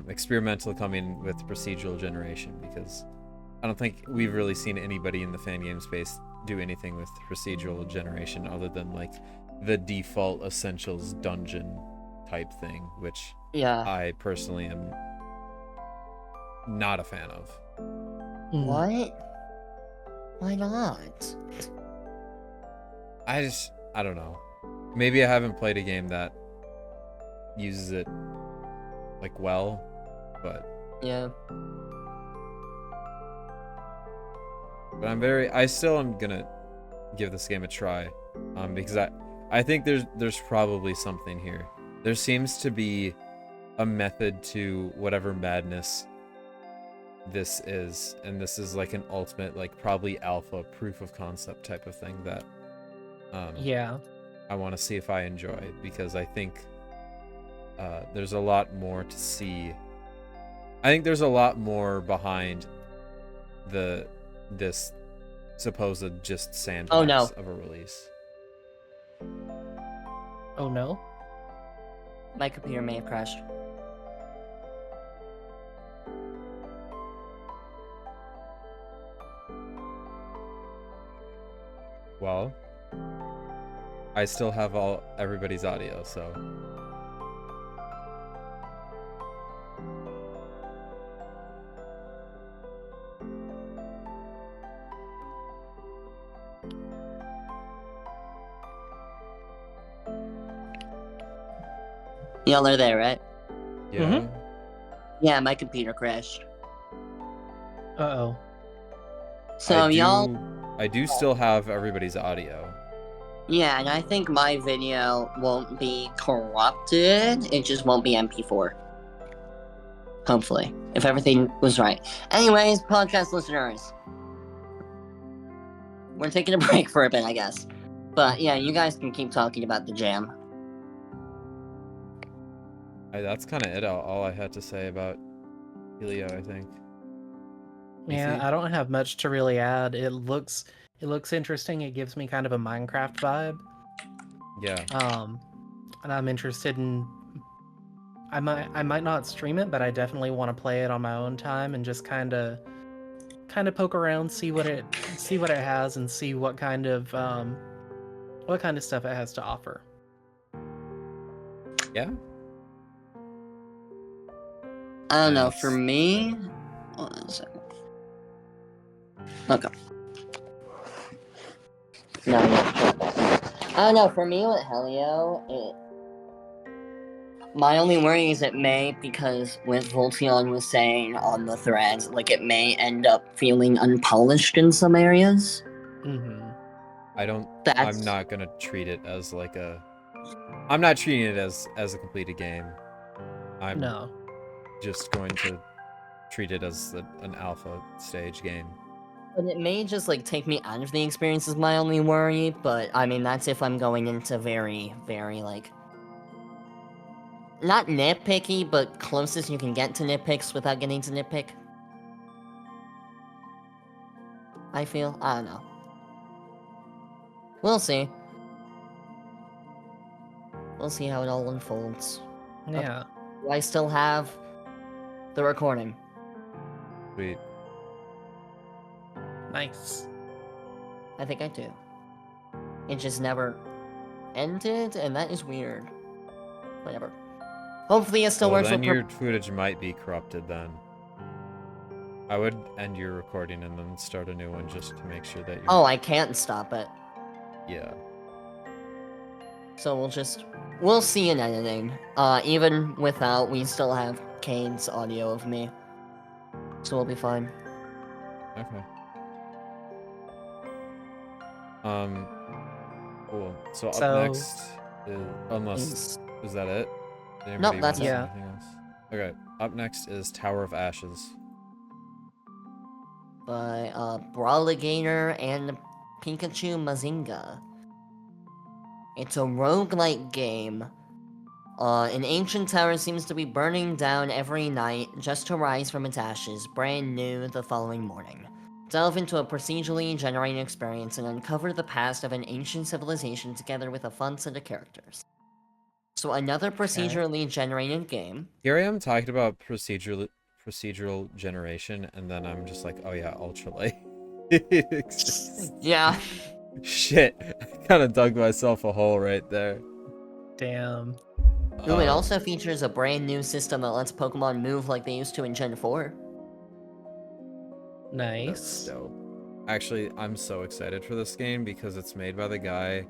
Experimental coming with procedural generation, because I don't think we've really seen anybody in the fan game space do anything with procedural generation other than like the default essentials dungeon type thing, which Yeah. I personally am not a fan of. What? Why not? I don't know. Maybe I haven't played a game that uses it like well, but Yeah. I still am gonna give this game a try, because I think there's probably something here. There seems to be a method to whatever madness this is, and this is like an ultimate, like probably alpha proof of concept type of thing that Yeah. I want to see if I enjoy, because I think there's a lot more to see. I think there's a lot more behind this supposed just sandbox Oh, no. of a release. Oh no. My computer may have crashed. Well, I still have everybody's audio, so Y'all are there, right? yeah. Mhm. Yeah, my computer crashed. Uh-oh. So y'all... I do still have everybody's audio. Yeah, and I think my video won't be corrupted. It just won't be MP4. Hopefully. If everything was right. Anyways, podcast listeners. We're taking a break for a bit, I guess. But yeah, you guys can keep talking about the jam. That's kind of it. All I had to say about Helio, I think. Yeah, Hisui? I don't have much to really add. It looks interesting. It gives me kind of a Minecraft vibe. Yeah. And I'm interested in I might not stream it, but I definitely want to play it on my own time and just kind of poke around, see what it has, and see what kind of stuff it has to offer. Yeah. I don't know, for me... Hold on a second. Okay. No, I don't know, for me with Helio, my only worry is it may, because with Voltzion was saying on the threads, like it may end up feeling unpolished in some areas. Mm-hmm. I'm not gonna treat it as like I'm not treating it as a completed game. I'm just going to treat it as an alpha stage game. But it may just like take me out of the experience is my only worry, but I mean that's if I'm going into very, very like not nitpicky, but closest you can get to nitpicks without getting to nitpick. I feel. I don't know. We'll see. We'll see how it all unfolds. Yeah. Do I still have the recording? Sweet. Nice. I think I do. It just never ended, and that is weird. Whatever. Hopefully it still Well, works then with your footage might be corrupted then. I would end your recording and then start a new one just to make sure that you're... Oh, I can't stop it. Yeah. So we'll see in editing. Even without, we still have Kane's audio of me. So we'll be fine. Okay. Cool. So up So- next is... Unless... Is that it? Did Nope, anybody that's want it. anything else? Okay. Up next is Tower of Ashes. By Brawligator and Pikachu Mazinga. It's a roguelike game. An ancient tower seems to be burning down every night just to rise from its ashes, brand new the following morning. Delve into a procedurally generated experience and uncover the past of an ancient civilization together with a fun set of characters. So another procedurally generated game. Here I am talking about procedural generation, and then I'm just like, oh yeah, ultralight. Yeah. Shit, I kind of dug myself a hole right there. Damn. Ooh, it also features a brand new system that lets Pokemon move like they used to in Gen 4. That's Nice. dope. Actually, I'm so excited for this game because it's made by the guy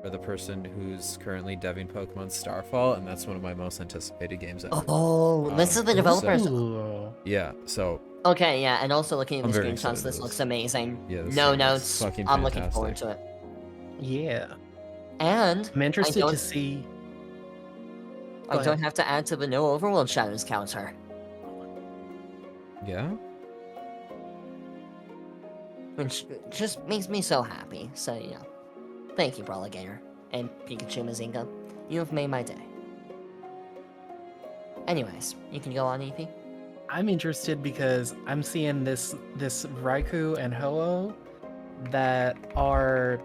or the person who's currently deving Pokemon Starfall, and that's one of my most anticipated games ever. Oh, this is the developers. Ooh. Yeah, so Okay, yeah, and also looking at I'm the very excited screenshots, for this this. looks amazing. Yeah, this No game looks notes. fucking I'm looking forward to fantastic. it. Yeah. And I'm interested don't- to see. I Go don't ahead. have to add to the no overworld shadows counter. Yeah? Which just makes me so happy. So, you know. Thank you, Brawligator. And Pikachu Mazinga. You have made my day. Anyways, you can go on, EP. I'm interested because I'm seeing this Raikou and Ho-Oh that are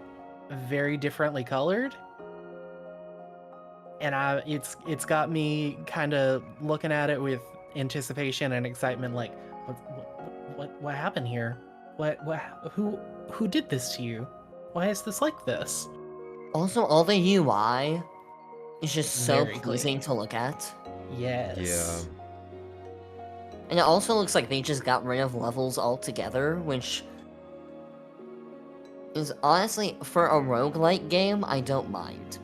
very differently colored. And it's got me kind of looking at it with anticipation and excitement, like what happened here? Who did this to you? Why is this like this? Also, all the UI is just so Very pleasing clean. to look at. Yes. Yeah. And it also looks like they just got rid of levels altogether, which is honestly, for a roguelike game, I don't mind.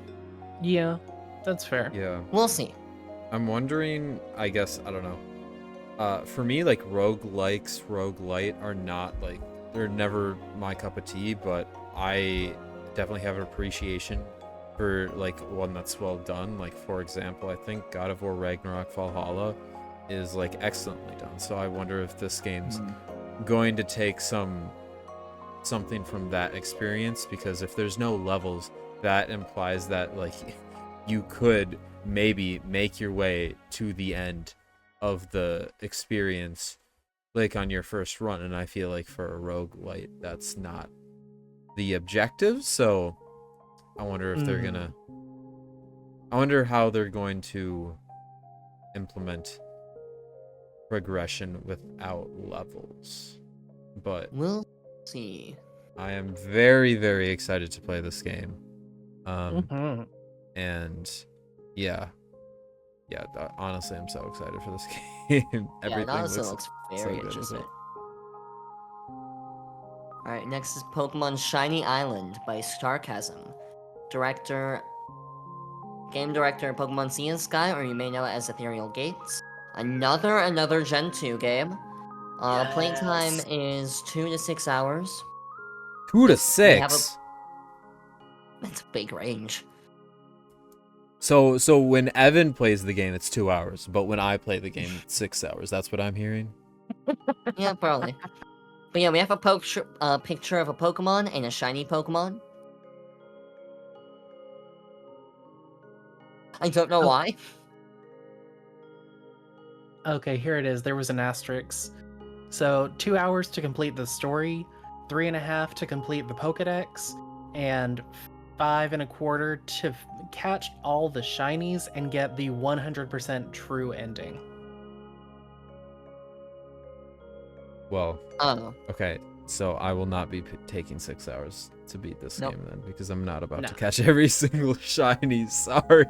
Yeah, that's fair. Yeah. We'll see. I'm wondering, I guess, I don't know. For me, like, roguelikes, roguelite are not, like, they're never my cup of tea, but I definitely have an appreciation for, like, one that's well done. Like, for example, I think God of War Ragnarok Valhalla is, like, excellently done. So I wonder if this game's going to take something from that experience, because if there's no levels, that implies that, like, you could maybe make your way to the end of the experience, like, on your first run, and I feel like for a roguelite, that's not the objective, so I wonder if they're gonna... I wonder how they're going to implement progression without levels. But We'll see. I am very, very excited to play this game. Mhm. And yeah, honestly, I'm so excited for this game. Yeah, it Everything also looks very good with interesting. it. Alright, next is Pokemon Shiny Island by Sarcasm. Game director Pokemon Sea and Sky, or you may know it as Ethereal Gates. Another Gen 2 game. Playtime is 2 to 6 hours. 2 to We have 6. That's a big range. So when Evan plays the game, it's 2 hours, but when I play the game, it's 6 hours. That's what I'm hearing. Yeah, probably. But yeah, we have a picture of a Pokemon and a shiny Pokemon. I don't know why. Okay, here it is. There was an asterisk. So 2 hours to complete the story, 3.5 to complete the Pokedex, and 5.25 to catch all the shinies and get the 100% true ending. Well, Oh, okay. So I will not be taking 6 hours to beat this Nope. game then, because I'm not about No. to catch every single shiny. Sorry.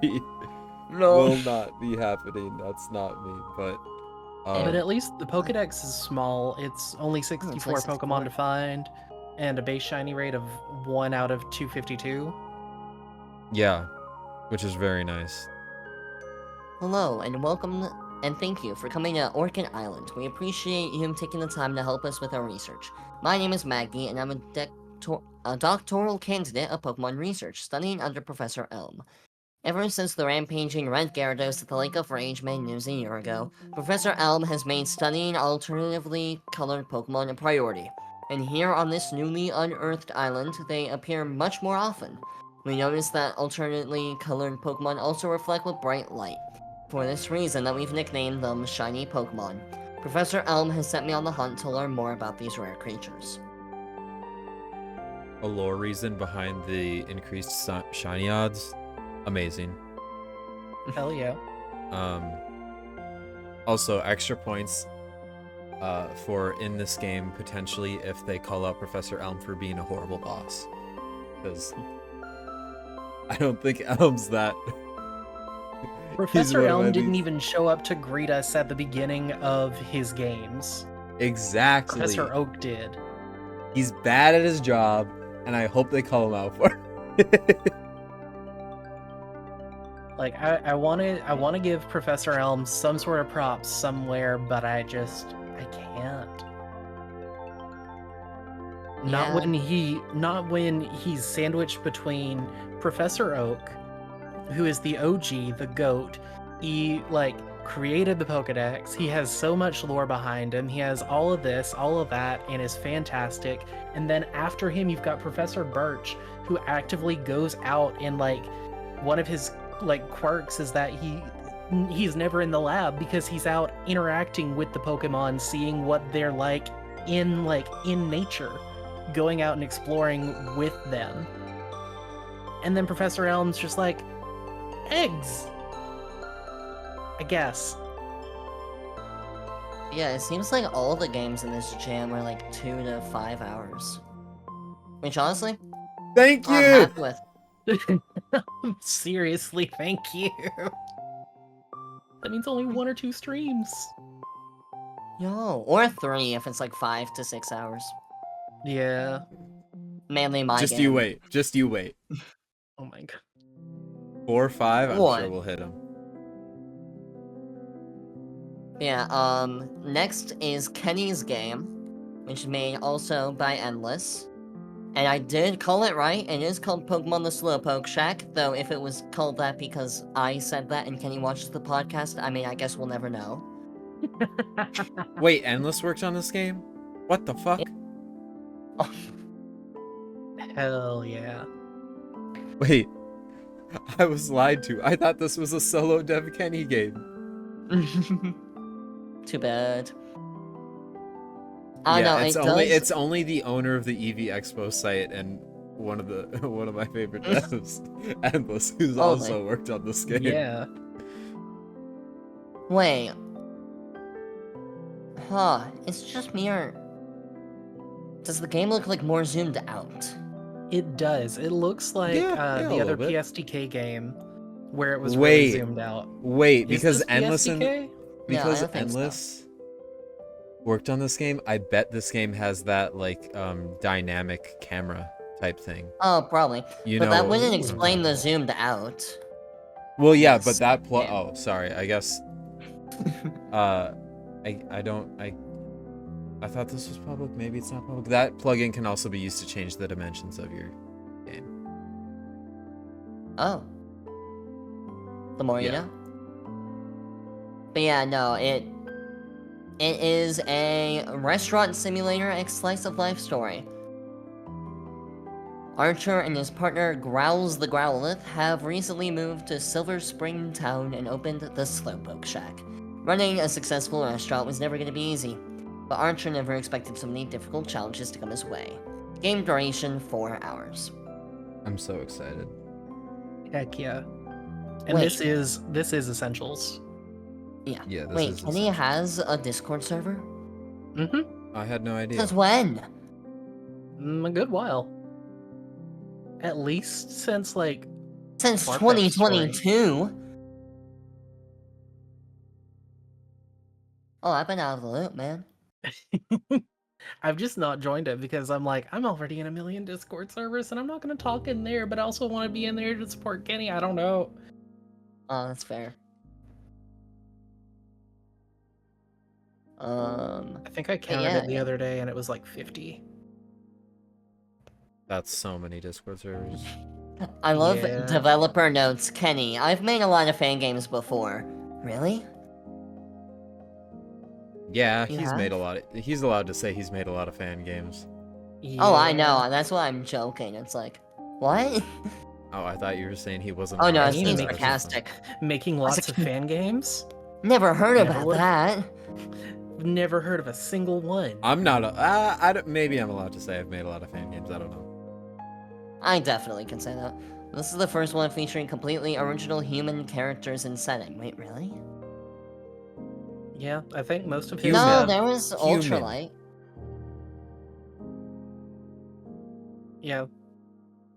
no. Will not be happening. That's not me. But But at least the Pokedex is small. It's only 64 64. Pokemon to find, and a base shiny rate of 1 out of 252. yeah, which is very nice. Hello, and welcome, and thank you for coming to Orchid Island. We appreciate you taking the time to help us with our research. My name is Maggie, and I'm a doctoral candidate of Pokemon research, studying under Professor Elm. Ever since the rampaging Red Gyarados at the Lake of Rage made news a year ago, Professor Elm has made studying alternatively colored Pokemon a priority. And here on this newly unearthed island, they appear much more often. We notice that alternately colored Pokemon also reflect with bright light. For this reason that we've nicknamed them Shiny Pokemon. Professor Elm has sent me on the hunt to learn more about these rare creatures. A lore reason behind the increased shiny odds. Amazing. Hell yeah. Also, extra points for in this game, potentially, if they call out Professor Elm for being a horrible boss. Because I don't think Elm's that. Professor Elm didn't even show up to greet us at the beginning of his games. Exactly. Professor Oak did. He's bad at his job, and I hope they call him out for it. Like I want to give Professor Elm some sort of props somewhere, but I can't. Not when he's sandwiched between Professor Oak, who is the OG, the GOAT. He created the Pokedex. He has so much lore behind him. He has all of this, all of that, and is fantastic. And then after him, you've got Professor Birch, who actively goes out and one of his quirks is that he's never in the lab because he's out interacting with the Pokemon, seeing what they're in nature, going out and exploring with them. And then Professor Elm's just like, eggs, I guess. Yeah, it seems like all the games in this jam are 2 to 5 hours. Which honestly, Thank you. I'm happy with. Seriously, thank you. That means only 1 or 2 streams. Yo, or 3 if it's 5 to 6 hours. Yeah. Mainly my Just game. you wait. Just you wait. Oh my god. 4 or 5, I'm What? sure we'll hit him. Yeah, next is Kenny's game, which is made also by Endless. And I did call it right, it is called Pokemon the Slowpoke Shack, though if it was called that because I said that and Kenny watches the podcast, I mean, I guess we'll never know. Wait, Endless worked on this game? What the fuck? Hell yeah. Wait, I was lied to. I thought this was a solo Dev Kenny game. Too bad. Yeah, No, it's only the owner of the EV Expo site and one of my favorite devs, Endless, who's also worked on this game. Yeah. Wait. Huh, it's just me or... Does the game look more zoomed out? It does. It looks like Yeah, the a other little bit. PSTK game where it was really zoomed out. Wait, Is because this Endless PSTK? Yeah, I don't think so. Endless worked on this game, I bet this game has that dynamic camera type thing. Oh, probably. You But know that wouldn't what I'm explain talking the about. zoomed out. Well, yeah, Yes, but that yeah. oh, sorry. I guess I thought this was public. Maybe it's not public. That plugin can also be used to change the dimensions of your game. Oh. The more you Yeah. know. But yeah, no, it is a restaurant simulator slice of life story. Archer and his partner Growls the Growlithe have recently moved to Silver Spring Town and opened the Slowpoke Shack. Running a successful restaurant was never going to be easy, but Archer never expected so many difficult challenges to come his way. Game duration 4 hours. I'm so excited. Heck yeah. And Wait. this is Essentials. Yeah. Yeah, this Wait, is Kenny essential. has a Discord server? Mm-hmm. I had no idea. Since when? A good while. At least since like Since Farfetch's story. 2022? Oh, I've been out of the loop, man. I've just not joined it because I'm like, I'm already in a million Discord servers and I'm not going to talk in there, but I also want to be in there to support Kenny. I don't know. Oh, that's fair. I think I counted yeah, it the other day and it was like 50. That's so many Discord servers. I love Yeah. developer notes. Kenny, I've made a lot of fan games before. Really? Yeah, You he's made a have? lot. He's allowed to say he's made a lot of fan games. Oh, I know. Yeah. That's why I'm joking. It's like, what? Oh, I thought you were saying he wasn't. Oh no, allowed it's to mean, say being that or making- something. sarcastic. Making lots of fan games? Never heard Never about would. that. Never heard of a single one. I'm not. I don't, maybe I'm allowed to say I've made a lot of fan games. I don't know. I definitely can say that. This is the first one featuring completely original human characters and setting. Wait, really? Yeah, I think most of his Human. No, there was Human. Ultralight. Yeah.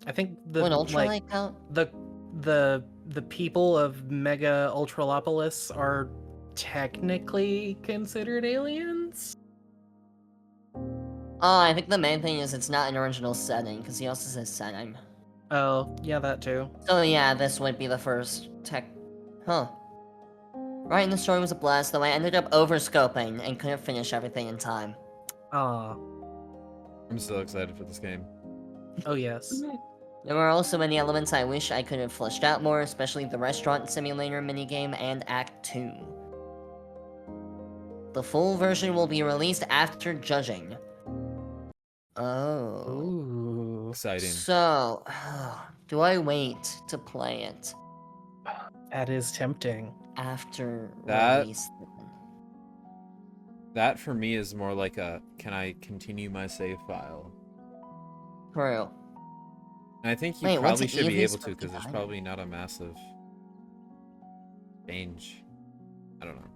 I think the Would Ultralight like count? the people of Mega Ultralopolis are technically considered aliens. Oh, I think the main thing is it's not an original setting, because he also says setting. Oh, yeah, that too. So yeah, this would be the first tech... Huh. Writing the story was a blast, though I ended up overscoping and couldn't finish everything in time. Ah, I'm so excited for this game. oh yes. There were also many elements I wish I could have fleshed out more, especially the restaurant simulator minigame and Act 2. The full version will be released after judging. Oh. Ooh, Exciting. So, do I wait to play it that is tempting. after That- release? That for me is more like a can I continue my save file? True. And I think you Wait, what's probably should be Eevee's able to because there's 59? probably not a massive change. I don't know.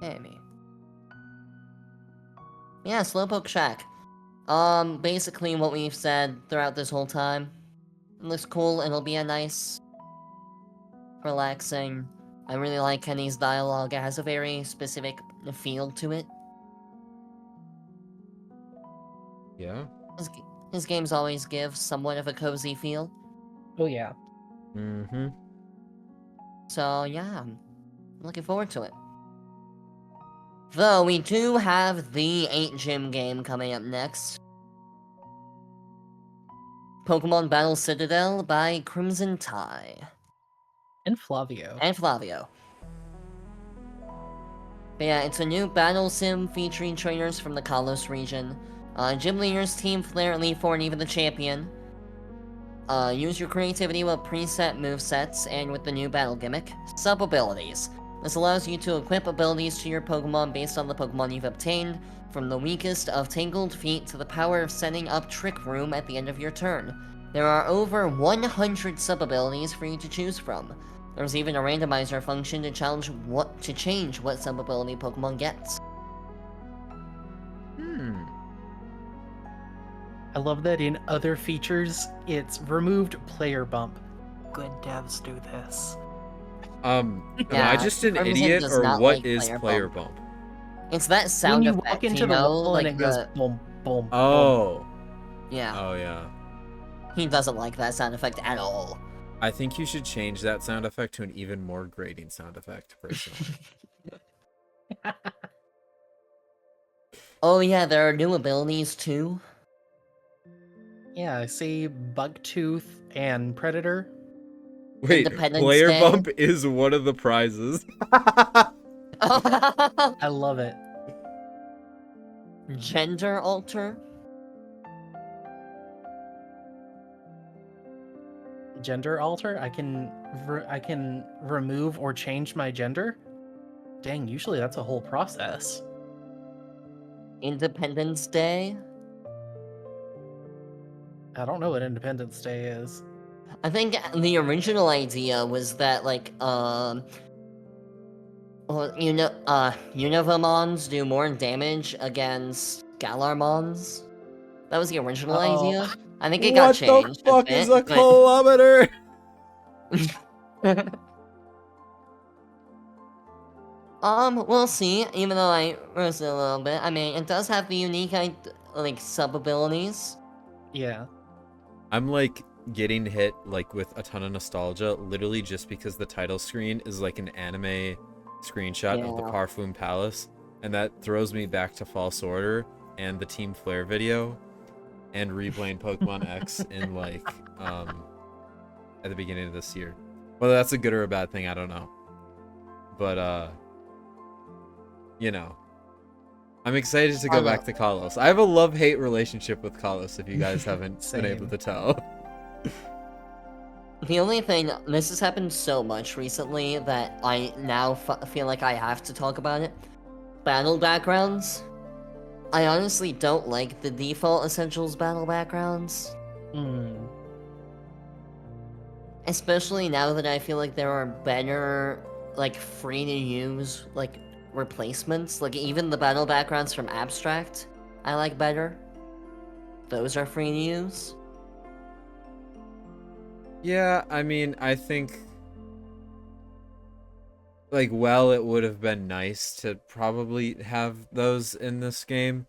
Maybe. Yeah, Slowpoke Shack. Basically what we've said throughout this whole time. It looks cool, it'll be a nice, relaxing. I really like Kenny's dialogue, it has a very specific feel to it. Yeah. His games always give somewhat of a cozy feel. Oh yeah. Mm-hmm. So yeah, I'm looking forward to it. Though we do have the 8 Gym game coming up next. Pokemon Battle Citadel by Crimson Tie. And Flavio. And Flavio. But yeah, it's a new battle sim featuring trainers from the Kalos region. Gym leaders Team Flare, Elite Four, and even the champion. Use your creativity with preset movesets and with the new battle gimmick, sub-abilities. This allows you to equip abilities to your Pokemon based on the Pokemon you've obtained, from the weakest of Tangled Feet to the power of setting up Trick Room at the end of your turn. There are over 100 sub-abilities for you to choose from. There's even a randomizer function to change what sub-ability Pokemon gets. I love that in other features, it's removed player bump. Good devs do this. Am Yeah, I just an Crimson idiot does or not what like is player player bump? It's that When sound you effect, walk into you the know, wall like and it goes the... boom, boom, boom. Oh. Yeah, Oh yeah. he doesn't like that sound effect at all. I think you should change that sound effect to an even more grating sound effect, personally. Oh yeah, there are new abilities too. Yeah, I see Bugtooth and Predator. Wait, Independence player Day. bump is one of the prizes. I love it. Gender alter? Gender alter. I can remove or change my gender. Dang, usually that's a whole process. Independence Day. I don't know what Independence Day is. I think the original idea was that well, Univamons do more damage against Galarmons. That was the original Oh, idea. I think it got What the changed a fuck is a bit, kilometer? but we'll see. Even though I roasted a little bit, I mean, it does have the unique sub abilities. yeah. I'm like getting hit like with a ton of nostalgia, literally just because the title screen is like an anime screenshot of the Yeah. Parfum Palace, and that throws me back to False Order and the Team Flare video, and replaying Pokemon X in like at the beginning of this year. Whether that's a good or a bad thing, I don't know. But you know, I'm excited to go back to Kalos. I have a love-hate relationship with Kalos, if you guys haven't been able to tell. The only thing, this has happened so much recently that I now feel like I have to talk about it. Battle backgrounds. I honestly don't like the default Essentials battle backgrounds. Hmm. Especially now that I feel like there are better, like, free-to-use, like, replacements. Like, even the battle backgrounds from Abstract, I like better. Those are free to use. Yeah, I mean, I think like, well, it would have been nice to probably have those in this game.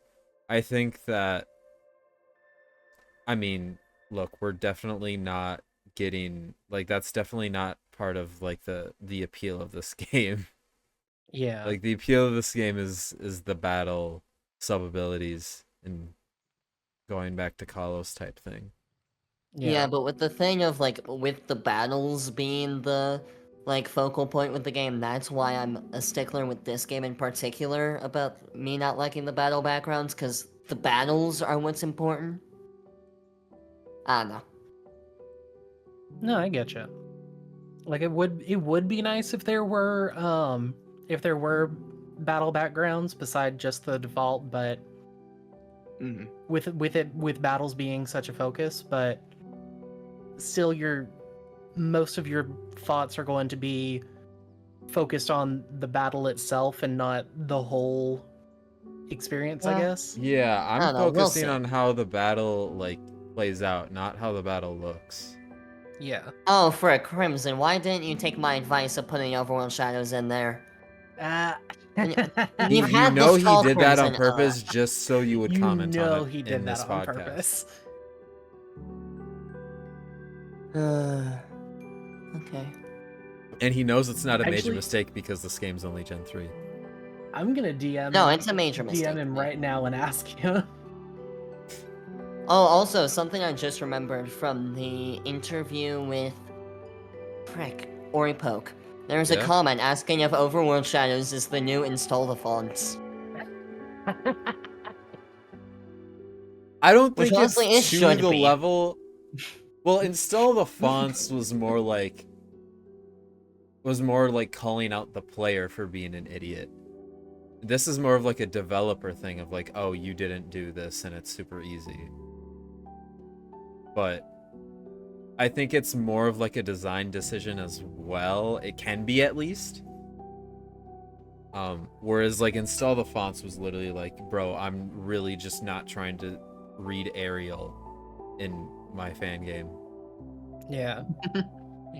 I think that, I mean, look, we're definitely not getting, like, that's definitely not part of like the appeal of this game. Yeah. Like, the appeal of this game is the battle sub abilities and going back to Kalos type thing. Yeah, but with the thing of, like, with the battles being the, like, focal point with the game, that's why I'm a stickler with this game in particular about me not liking the battle backgrounds, because the battles are what's important. I don't know. No, I get you. Like it would be nice if there were battle backgrounds beside just the default, but with battles being such a focus, but still most of your thoughts are going to be focused on the battle itself and not the whole experience, I guess. Yeah, I I'm don't know, we'll focusing see. on how the battle like plays out, not how the battle looks. Yeah. Oh, for a Crimson, why didn't you take my advice of putting Overworld Shadows in there? You've You had know the he Skull did that on Crimson, purpose just so you would You comment on know it he in did this that on podcast. purpose. Okay. And he knows it's not a major Actually- mistake because this game's only Gen 3. I'm gonna DM. No, it's a major mistake. DM him right now and ask him. Oh, also, something I just remembered from the interview with... Oripoke. There's a Yeah? comment asking if Overworld Shadows is the new install the fonts. I don't Which think honestly, it it's to should the be. level. Well, install the fonts was more like calling out the player for being an idiot. This is more of like a developer thing of like, oh, you didn't do this and it's super easy. But I think it's more of like a design decision as well. It can be, at least. Whereas like install the fonts was literally like, bro, I'm really just not trying to read Arial in my fan game. Yeah.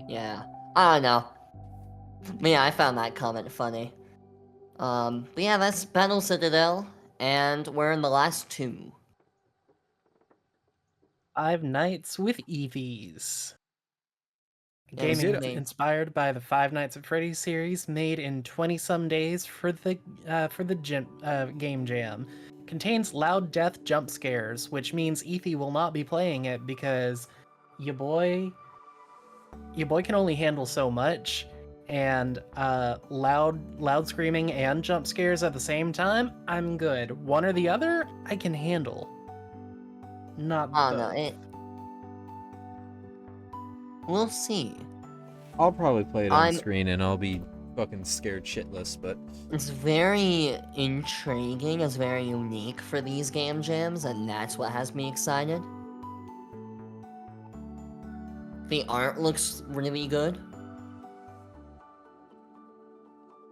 Yeah. I don't know. But yeah, I found that comment funny. But yeah, that's Battle Citadel, and we're in the last two. 5 Nights with Eevees. A Yes, game indeed. inspired by the Five Nights at Freddy's series, made in 20-some days for the game jam. Contains loud death jump scares, which means Eevee will not be playing it because your boy can only handle so much, and loud screaming and jump scares at the same time, I'm good. One or the other, I can handle. Not I both. don't know, we'll see. I'll probably play it on I'm- screen and I'll be fucking scared shitless, but It's very intriguing, it's very unique for these game jams, and that's what has me excited. The art looks really good.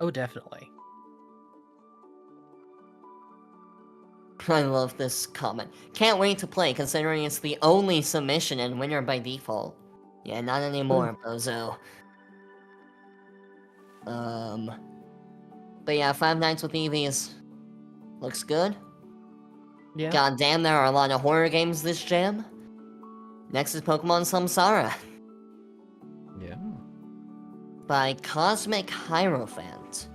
Oh, definitely. I love this comment. Can't wait to play, considering it's the only submission and winner by default. Yeah, not anymore, bozo. But yeah, Five Nights with Eevees looks good. Yeah. God damn, there are a lot of horror games this jam. Next is Pokemon Samsara yeah. by Cosmic Hierophant.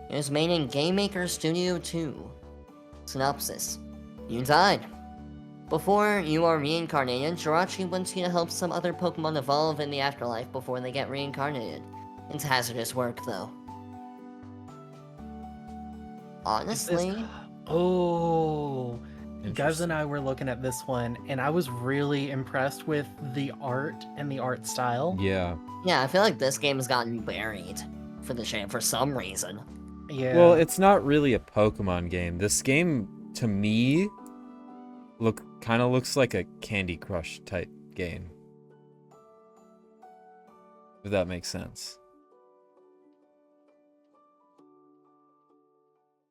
It was made in Game Maker Studio 2. Synopsis. You died. Before you are reincarnated, Jirachi wants you to help some other Pokemon evolve in the afterlife before they get reincarnated. It's hazardous work, though. Honestly, Oh, Guz Interesting. and I were looking at this one, and I was really impressed with the art and the art style. Yeah. yeah, I feel like this game has gotten buried for the jam for some reason. Yeah. Well, it's not really a Pokemon game. This game, to me, kind of looks like a Candy Crush type game. If that makes sense.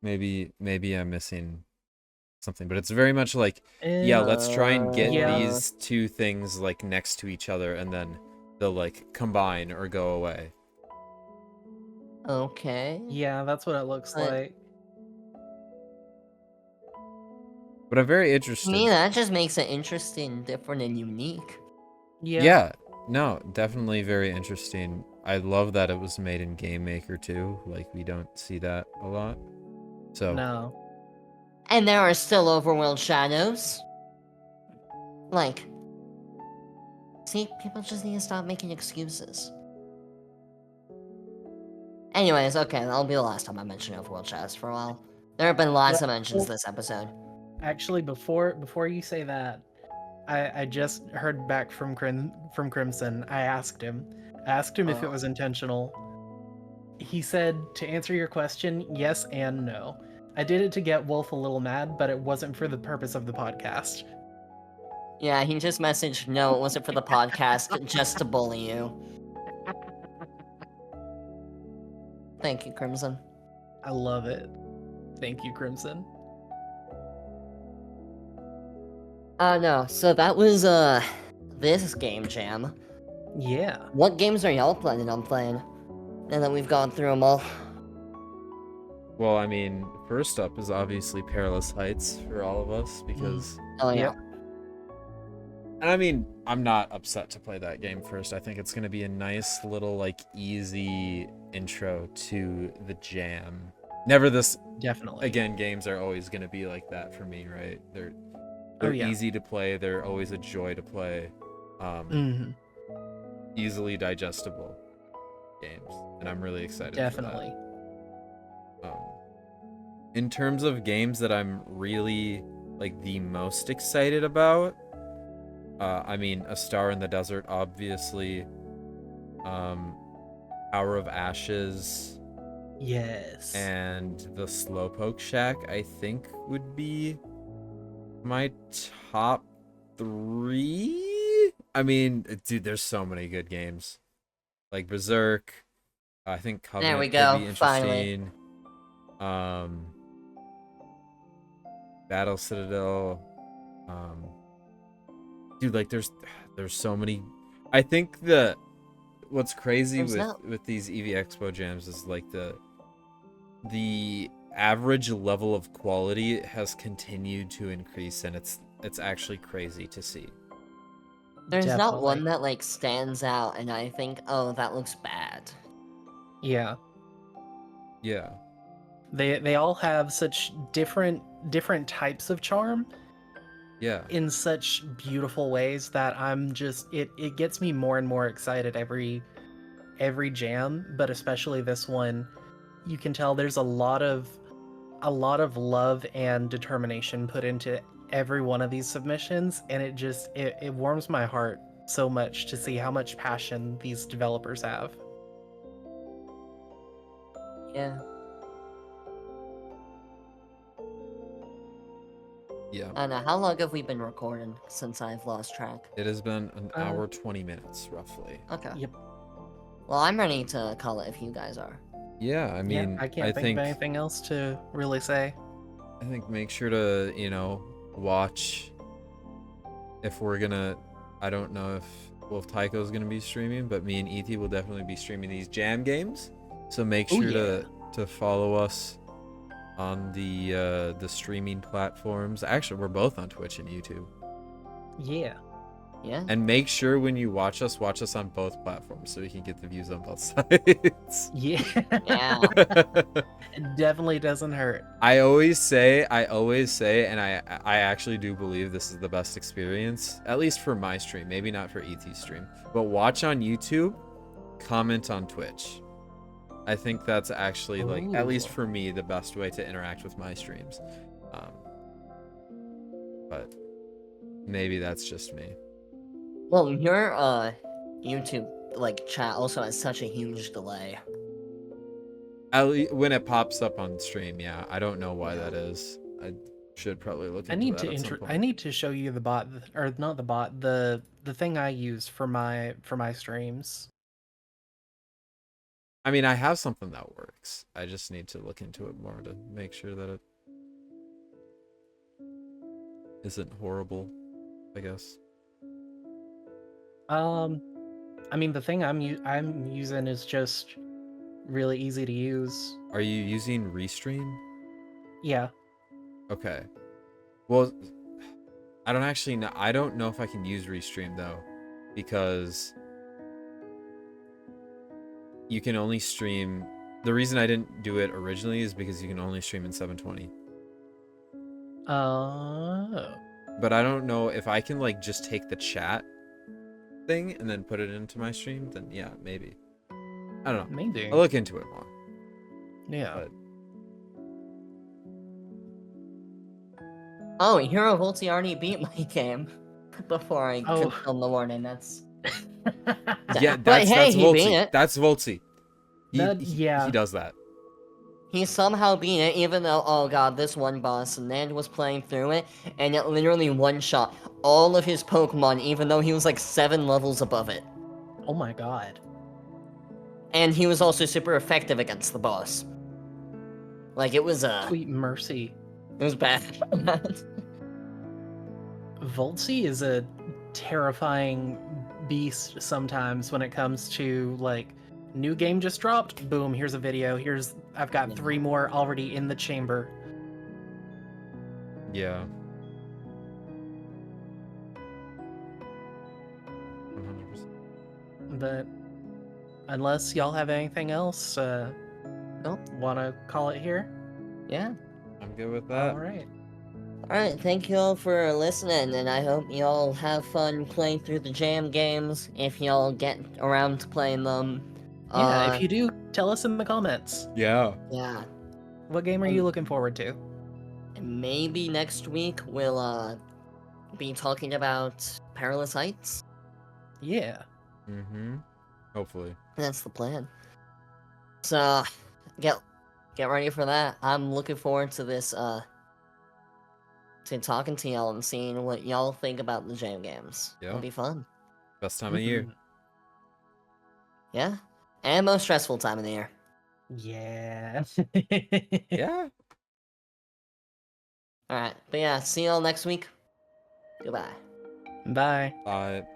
Maybe I'm missing something, but it's very much like, yeah, let's try and get Yeah. these two things like next to each other, and then they'll like combine or go away. Okay. Yeah, that's what it looks But- like. But I'm very To interested. me, that just makes it interesting, different, and unique. Yeah. No, definitely very interesting. I love that it was made in Game Maker too. Like, we don't see that a lot. So, No. And there are still overworld shadows. Like, see, people just need to stop making excuses. Anyways, okay, that'll be the last time I mention overworld shadows for a while. There have been lots of mentions this episode. Actually, before you say that, I just heard back from Crimson. I asked him if it was intentional. He said, to answer your question, yes and no. I did it to get Wolf a little mad, but it wasn't for the purpose of the podcast. Yeah, he just messaged, no, it wasn't for the podcast, just to bully you. Thank you, Crimson. I love it. Thank you, Crimson. No, so that was, this game jam. Yeah. What games are y'all planning on playing? Now that we've gone through them all. well, I mean, first up is obviously Perilous Heights for all of us because, Oh, yeah. Yep. and I mean, I'm not upset to play that game first. I think it's gonna be a nice little like easy intro to the jam. Never this Definitely. again. Games are always gonna be like that for me, right? They're yeah. easy to play. They're always a joy to play. Mm-hmm. Easily digestible games, and I'm really excited. Definitely. For that. In terms of games that I'm really like the most excited about, I mean, A Star in the Desert, obviously. Hour of Ashes. Yes. And the Slowpoke Shack, I think, would be my top 3. I mean, dude, there's so many good games. Like Berserk. I think Covenant There we could go, be finally. interesting. Battle Citadel. Dude, like there's so many. I think what's crazy with these EV Expo jams is like the average level of quality has continued to increase, and it's actually crazy to see. There's not Definitely. one that, like, stands out, and I think, oh, that looks bad. Yeah. Yeah. They all have such different types of charm Yeah. in such beautiful ways that I'm just it gets me more and more excited every jam, but especially this one. You can tell there's a lot of love and determination put into every one of these submissions, and it warms my heart so much to see how much passion these developers have. Yeah. Yeah. I don't know. How long have we been recording since I've lost track? It has been an hour 20 minutes roughly. Okay. Yep. Well, I'm ready to call it if you guys are. Yeah, I mean, Yeah, I can't think think of anything else to really say. I think make sure to, watch if we're gonna. I don't know if Wolf Tycho's gonna be streaming, but me and ET will definitely be streaming these jam games. So make Oh, sure yeah. to follow us on the streaming platforms. Actually, we're both on Twitch and YouTube. Yeah. Yeah. And make sure when you watch us on both platforms so we can get the views on both sides. Yeah. Yeah. It definitely doesn't hurt. I always say, and I actually do believe this is the best experience, at least for my stream, maybe not for ET's stream, but watch on YouTube, comment on Twitch. I think that's actually, like, at least Ooh. for me, the best way to interact with my streams. But maybe that's just me. Well, your YouTube chat also has such a huge delay. At least when it pops up on stream, yeah. I don't know why that is. I should probably look into I need that to at some point. I need to show you the bot, or not the bot, the thing I use for my streams. I mean, I have something that works. I just need to look into it more to make sure that it isn't horrible, I guess. I mean, the thing I'm using is just really easy to use. Are you using Restream? Yeah. Okay. Well, I don't actually know. I don't know if I can use Restream though, because you can only stream. The reason I didn't do it originally is because you can only stream in 720. But I don't know if I can like just take the chat thing and then put it into my stream. Then yeah, maybe. I don't know. Maybe. I'll look into it more. Yeah. But Oh, Hero Volti already beat my game before I could Oh. film the warning. That's yeah, But that's hey, he beat Volti. it. That's Volti. Yeah. He does that. He somehow beat it, even though, oh god, this one boss, Nand was playing through it, and it literally one-shot all of his Pokemon, even though he was like 7 levels above it. Oh my god. And he was also super effective against the boss. Like, it was, Sweet mercy. it was bad. Voltsy is a terrifying beast sometimes when it comes to, like, new game just dropped, boom, here's a video, I've got 3 more already in the chamber. Yeah. 100%. But unless y'all have anything else, Nope. wanna call it here? Yeah. I'm good with that. Alright. Alright, thank you all for listening, and I hope y'all have fun playing through the jam games, if y'all get around to playing them. Yeah, if you do, tell us in the comments. Yeah. Yeah. What game are you looking forward to? And maybe next week we'll, be talking about Perilous Heights. Yeah. Mm-hmm. Hopefully. That's the plan. So, get ready for that. I'm looking forward to this, to talking to y'all and seeing what y'all think about the jam games. Yeah. It'll be fun. Best time of year. Yeah. And most stressful time of the year. Yeah. Yeah. Alright, but yeah, see y'all next week. Goodbye. Bye. Bye.